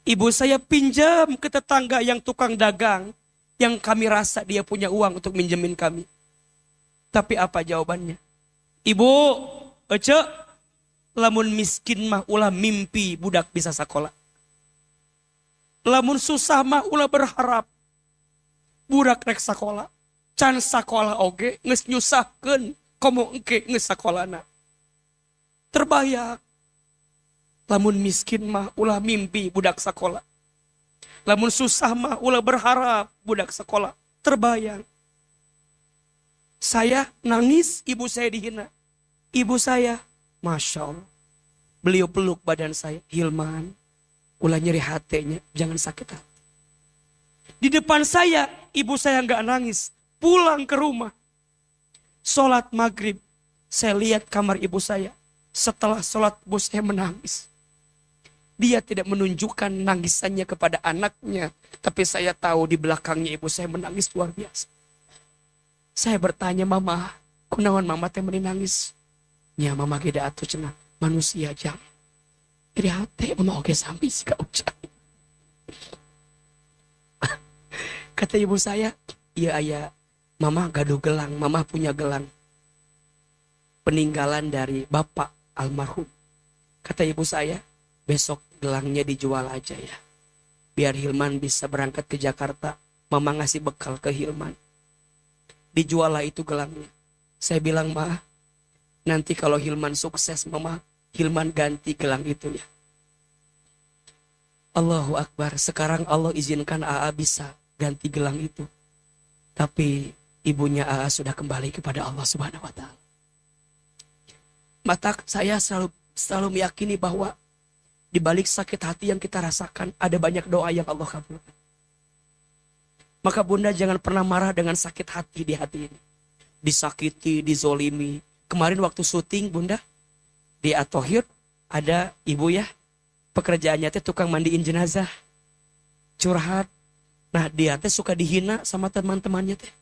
Ibu saya pinjam ke tetangga yang tukang dagang. Yang kami rasa dia punya uang untuk minjemin kami. Tapi apa jawabannya? Ibu, Ece, lamun miskin mah ulah mimpi budak bisa sekolah. Lamun susah mah ulah berharap budak rek sekolah. Can sekolah oge geus nyusahkeun komo engke geus sakolana. Terbayang. Lamun miskin mah ulah mimpi budak sekolah. Lamun susah mah ulah berharap budak sekolah. Terbayang. Saya nangis, ibu saya dihina. Ibu saya, Masya Allah. Beliau peluk badan saya. Hilman, ulah nyeri hatinya, jangan sakit hati. Di depan saya, ibu saya nggak nangis. Pulang ke rumah. Sholat maghrib, saya lihat kamar ibu saya. Setelah sholat, ibu saya menangis. Dia tidak menunjukkan nangisannya kepada anaknya. Tapi saya tahu di belakangnya ibu saya menangis luar biasa. Saya bertanya, Mama, kunaon mama teh meni nangis? Ya mama geda atuh cenah manusia jang. Iri hati mama oge sampai sih kau ucap. Kata ibu saya, iya ayah, mama gaduh gelang, mama punya gelang. Peninggalan dari bapak almarhum. Kata ibu saya, besok gelangnya dijual aja ya. Biar Hilman bisa berangkat ke Jakarta. Mama ngasih bekal ke Hilman. Dijual lah itu gelangnya. Saya bilang, Ma, nanti kalau Hilman sukses, Mama, Hilman ganti gelang itu ya. Allahu Akbar. Sekarang Allah izinkan AA bisa ganti gelang itu. Tapi ibunya AA sudah kembali kepada Allah Subhanahu wa Ta'ala. Mata saya selalu meyakini bahwa di balik sakit hati yang kita rasakan, ada banyak doa yang Allah kabulkan. Maka bunda jangan pernah marah dengan sakit hati di hati ini. Disakiti, dizolimi. Kemarin waktu syuting bunda, di Atohir ada ibu ya, pekerjaannya teh tukang mandiin jenazah. Curhat. Nah dia teh suka dihina sama teman-temannya teh.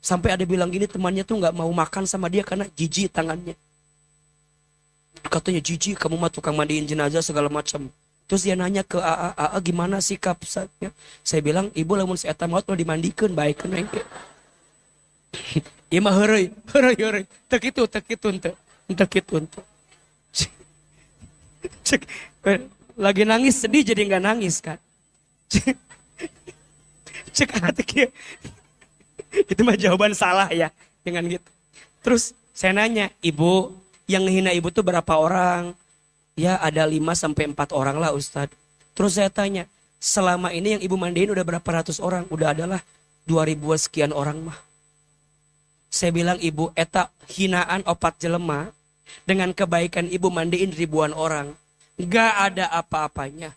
Sampai ada bilang gini, temannya tuh gak mau makan sama dia karena jijik tangannya. Katanya jijik kamu mah tukang mandiin jenazah segala macam. Terus dia nanya ke AA gimana sikap saya. Saya bilang ibu lamun si eta maut udah dimandikan baik kan engke. Ieu mah heureuy. Teu kitu teu. Cek lagi nangis sedih jadi enggak nangis kan. Cek hati kieu. Itu mah jawaban salah ya dengan gitu. Terus saya nanya, ibu yang ngehina ibu tuh berapa orang? Ya ada 5-4 orang lah Ustadz. Terus saya tanya, selama ini yang ibu mandiin udah berapa ratus orang? Udah adalah 2000 sekian orang mah. Saya bilang ibu, eta hinaan opat jelema dengan kebaikan ibu mandiin ribuan orang. Gak ada apa-apanya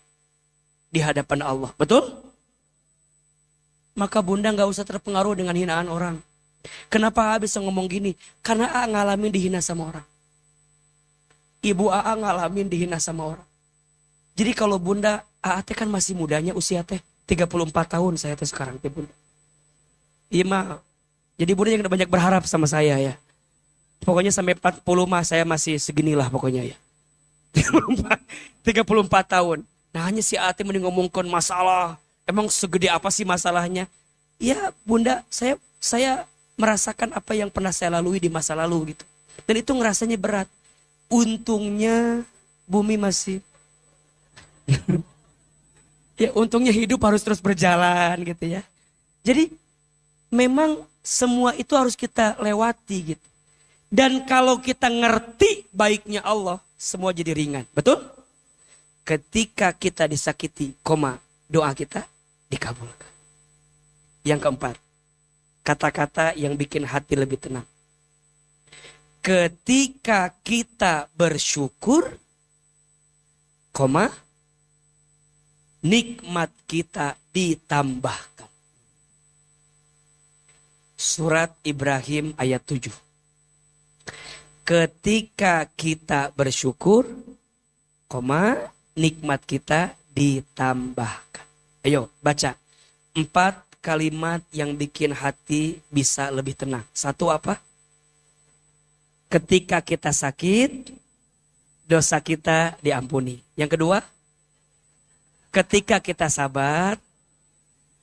di hadapan Allah. Betul? Maka bunda gak usah terpengaruh dengan hinaan orang. Kenapa A bisa ngomong gini? Karena A ngalamin dihina sama orang. Ibu AA ngalamin dihina sama orang. Jadi kalau bunda, AA teh kan masih mudanya usia teh 34 tahun saya teh sekarang teh bunda. Iya mah. Jadi bunda jangan banyak berharap sama saya ya. Pokoknya sampai 40 mah saya masih seginilah pokoknya ya. 34 tahun. Nah hanya si AA teh mending ngomongkan masalah. Emang segede apa sih masalahnya? Ya bunda, saya merasakan apa yang pernah saya lalui di masa lalu gitu. Dan itu ngerasanya berat. Untungnya bumi masih ya untungnya hidup harus terus berjalan gitu ya. Jadi memang semua itu harus kita lewati gitu. Dan kalau kita ngerti baiknya Allah, semua jadi ringan. Betul? Ketika kita disakiti, doa kita dikabulkan. Yang keempat, kata-kata yang bikin hati lebih tenang. Ketika kita bersyukur, nikmat kita ditambahkan. Surat Ibrahim ayat 7. Ketika kita bersyukur, nikmat kita ditambahkan. Ayo baca 4 kalimat yang bikin hati bisa lebih tenang. Satu apa? Ketika kita sakit, dosa kita diampuni. Yang kedua, Ketika kita sabar,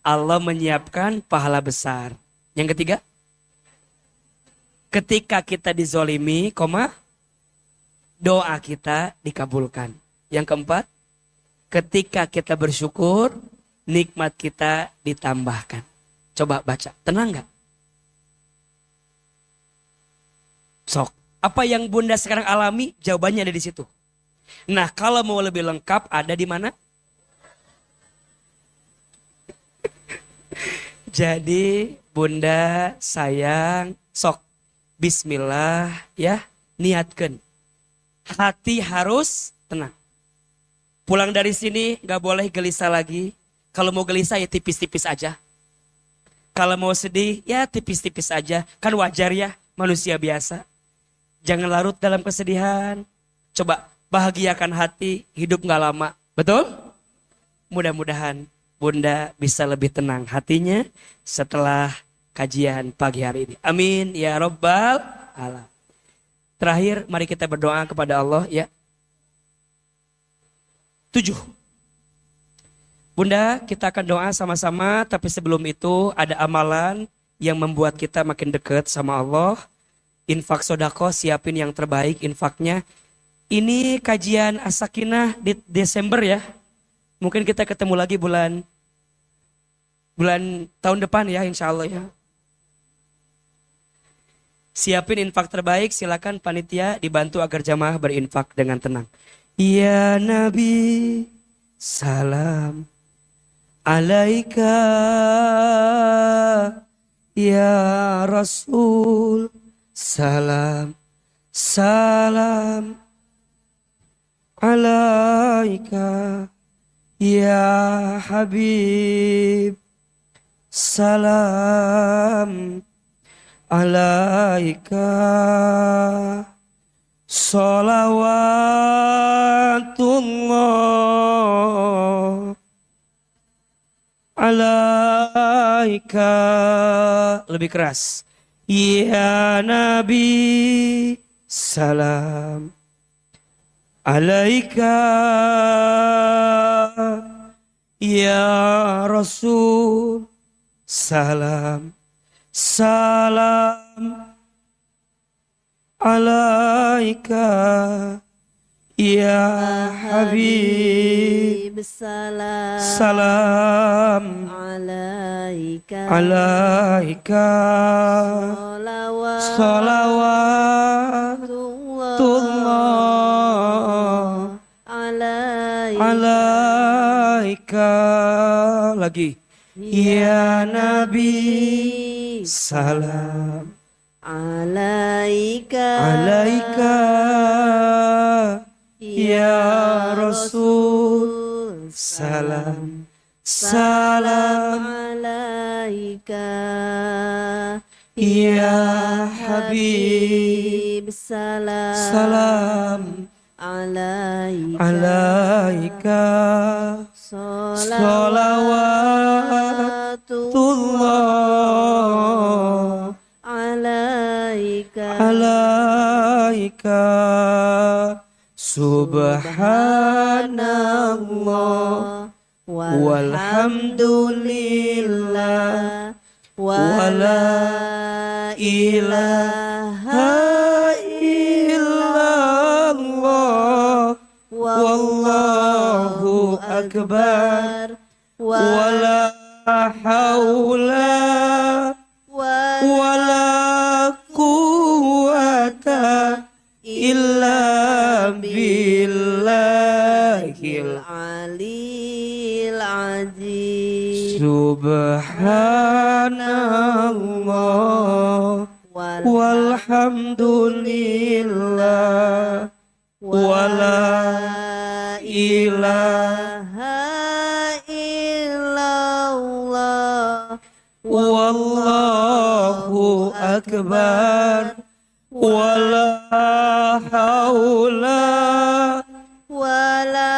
Allah menyiapkan pahala besar. Yang ketiga, ketika kita dizolimi, doa kita dikabulkan. Yang keempat, ketika kita bersyukur, nikmat kita ditambahkan. Coba baca, tenang gak? Sok, apa yang Bunda sekarang alami, jawabannya ada di situ. Nah, kalau mau lebih lengkap, ada di mana? Jadi, Bunda sayang, sok, bismillah ya, niatkan. Hati harus tenang. Pulang dari sini gak boleh gelisah lagi. Kalau mau gelisah ya tipis-tipis aja. Kalau mau sedih ya tipis-tipis aja. Kan wajar ya, manusia biasa. Jangan larut dalam kesedihan. Coba bahagiakan hati, hidup gak lama. Betul? Mudah-mudahan Bunda bisa lebih tenang hatinya setelah kajian pagi hari ini. Amin ya Rabbal Alamin. Terakhir, mari kita berdoa kepada Allah ya. 7. Bunda, kita akan doa sama-sama, tapi sebelum itu ada amalan yang membuat kita makin dekat sama Allah. Infak sodako, siapin yang terbaik infaknya. Ini kajian As-Sakinah di Desember ya. Mungkin kita ketemu lagi bulan tahun depan ya, insya Allah ya. Siapin infak terbaik, silakan panitia dibantu agar jamaah berinfak dengan tenang. Ya Nabi, salam alaika. Ya Rasul, salam alaika. Ya Habib, salam alaika. Salawatullah alaika. Lebih keras. Ya Nabi, salam alaika. Ya Rasul, salam alaika. Ya Habib, salam alaika. Salawatullah alaika. Lagi. Ya Nabi, salam alaika. Ya Rasul, salam alaika. Ya Habib, salam alaika. Salawatullah alaika. Subhanallah walhamdulillah wala ilaha illallah wallahu akbar wala haula wala quwata illa billahil aliyil azim. Subhanallah walhamdulillah wala ilaha illallah wallahu akbar wala haula wala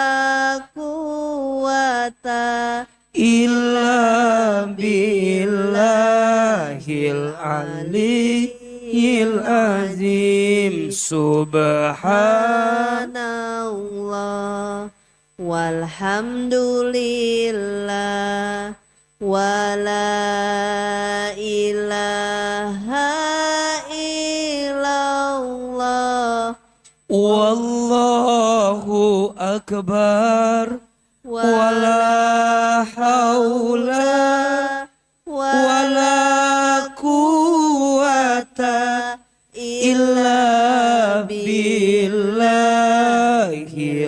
quwata illa billahil aliyil azim. Subhanallah walhamdulillah, wala ilaha illallah, Wallahu akbar. Wala haula wala quwata illa billahil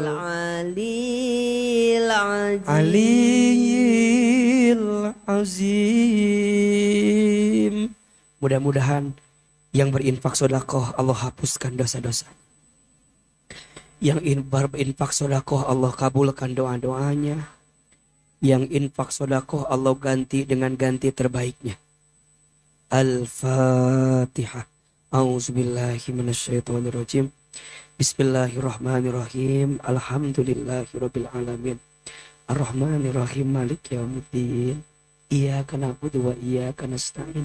aliyil azim. aliyil azim. Mudah-mudahan yang berinfak sedekah Allah hapuskan dosa-dosa. Yang berinfak sedekah Allah kabulkan doa-doanya. Yang infak sedekah Allah ganti dengan ganti terbaiknya. Al-Fatihah. A'udzubillahi minasyaitonirrajim. Bismillahirrahmanirrahim. Alhamdulillahirabbil alamin. Arrahmanirrahim maliki yaumiddin. Iyyaka na'budu wa iyyaka nasta'in.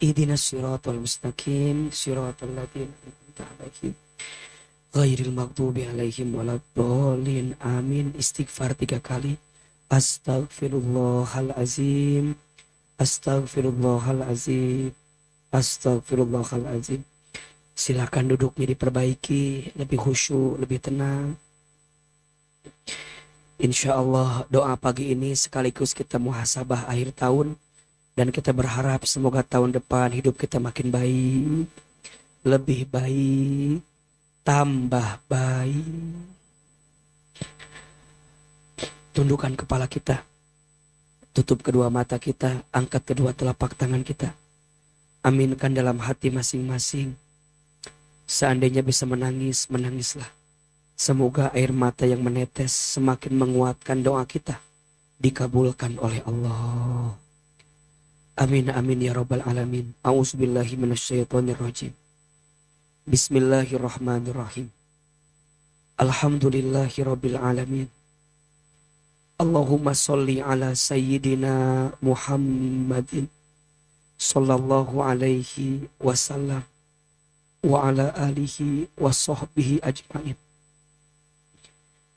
Ihdinas siratal mustaqim. Siratal ladzina an'amta 'alaihim ghairil maghdubi 'alaihim waladdallin. Amin. Istighfar 3 kali. Astaghfirullahalazim. Astaghfirullahalazim. Astaghfirullahalazim. Silakan duduknya diperbaiki, lebih khusyuk, lebih tenang. Insya Allah doa pagi ini sekaligus kita muhasabah akhir tahun. Dan kita berharap semoga tahun depan hidup kita makin baik, lebih baik, tambah baik. Tundukkan kepala kita, tutup kedua mata kita, angkat kedua telapak tangan kita. Aminkan dalam hati masing-masing. Seandainya bisa menangis, menangislah. Semoga air mata yang menetes semakin menguatkan doa kita dikabulkan oleh Allah. Amin amin ya rabbal alamin. A'udzubillahi minasyaitonirrajim. Bismillahirrahmanirrahim. Alhamdulillahi rabbil alamin. Allahumma sholli ala sayyidina Muhammadin sallallahu alaihi wasallam wa ala alihi wa sahbihi ajmain.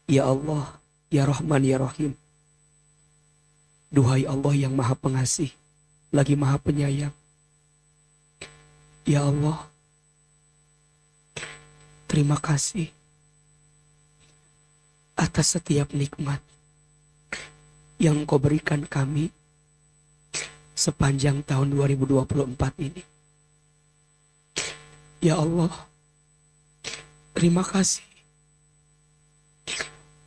Ya Allah, ya Rahman, ya Rahim. Duhai Allah yang maha pengasih, lagi maha penyayang. Ya Allah, terima kasih atas setiap nikmat yang Kau berikan kami sepanjang tahun 2024 ini. Ya Allah, terima kasih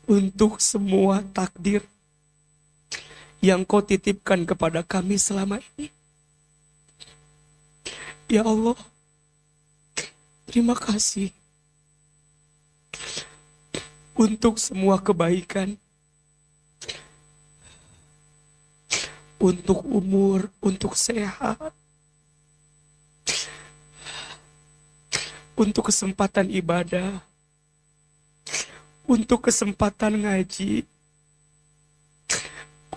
untuk semua takdir yang Kau titipkan kepada kami selama ini. Ya Allah, terima kasih untuk semua kebaikan, untuk umur, untuk sehat, untuk kesempatan ibadah, untuk kesempatan ngaji,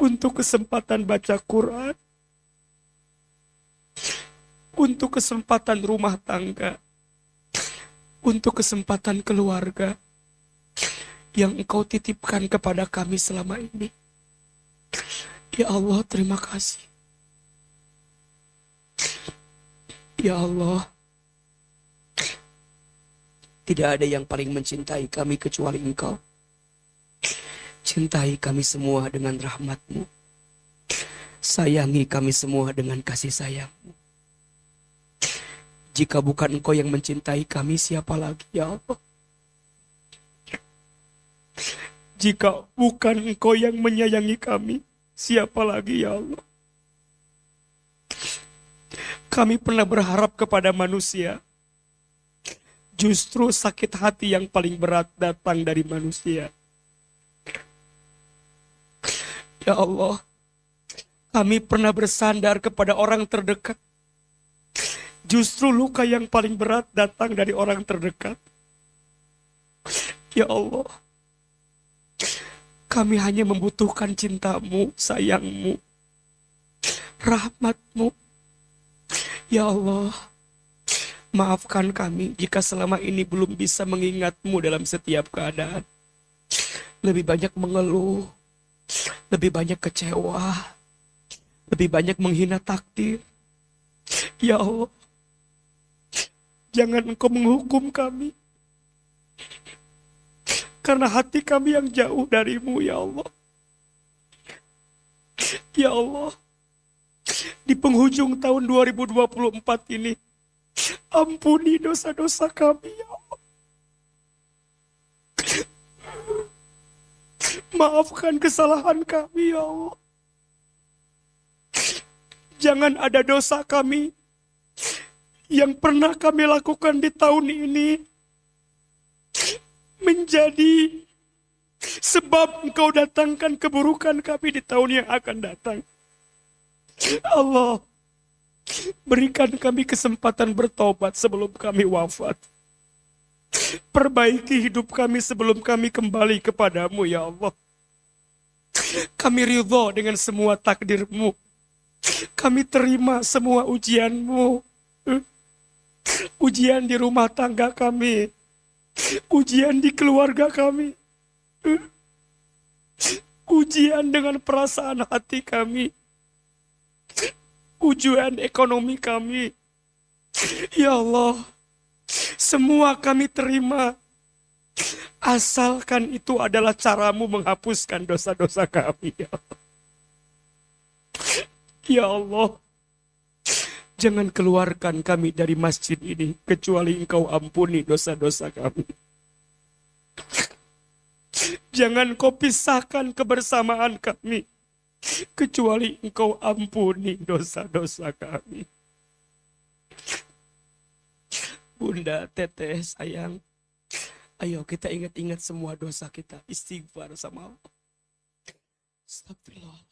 untuk kesempatan baca Quran, untuk kesempatan rumah tangga, untuk kesempatan keluarga yang Engkau titipkan kepada kami selama ini. Ya Allah, terima kasih. Ya Allah, tidak ada yang paling mencintai kami kecuali Engkau. Cintai kami semua dengan rahmat-Mu. Sayangi kami semua dengan kasih sayang-Mu. Jika bukan Engkau yang mencintai kami, siapa lagi, ya Allah? Jika bukan Engkau yang menyayangi kami, siapa lagi, ya Allah? Kami pernah berharap kepada manusia. Justru sakit hati yang paling berat datang dari manusia. Ya Allah, kami pernah bersandar kepada orang terdekat. Justru luka yang paling berat datang dari orang terdekat. Ya Allah, kami hanya membutuhkan cinta-Mu, sayang-Mu, rahmat-Mu. Ya Allah, maafkan kami jika selama ini belum bisa mengingat-Mu dalam setiap keadaan. lebih banyak mengeluh, lebih banyak kecewa, lebih banyak menghina takdir. Ya Allah, jangan Engkau menghukum kami, karena hati kami yang jauh darimu, ya Allah. Ya Allah, di penghujung tahun 2024 ini, ampuni dosa-dosa kami, ya Allah. Maafkan kesalahan kami, ya Allah. Jangan ada dosa kami yang pernah kami lakukan di tahun ini menjadi sebab Engkau datangkan keburukan kami di tahun yang akan datang. Allah, berikan kami kesempatan bertobat sebelum kami wafat. Perbaiki hidup kami sebelum kami kembali kepadamu, ya Allah. Kami ridho dengan semua takdir-Mu. Kami terima semua ujian-Mu. Ujian di rumah tangga kami. Ujian di keluarga kami. Ujian dengan perasaan hati kami. Ujian ekonomi kami. Ya Allah, semua kami terima. Asalkan itu adalah caramu menghapuskan dosa-dosa kami, ya Allah. Ya Allah, jangan keluarkan kami dari masjid ini kecuali Engkau ampuni dosa-dosa kami. Jangan Kau pisahkan kebersamaan kami kecuali Engkau ampuni dosa-dosa kami. Bunda, Teteh, sayang, ayo kita ingat-ingat semua dosa kita, istighfar sama Allah. Astagfirullah.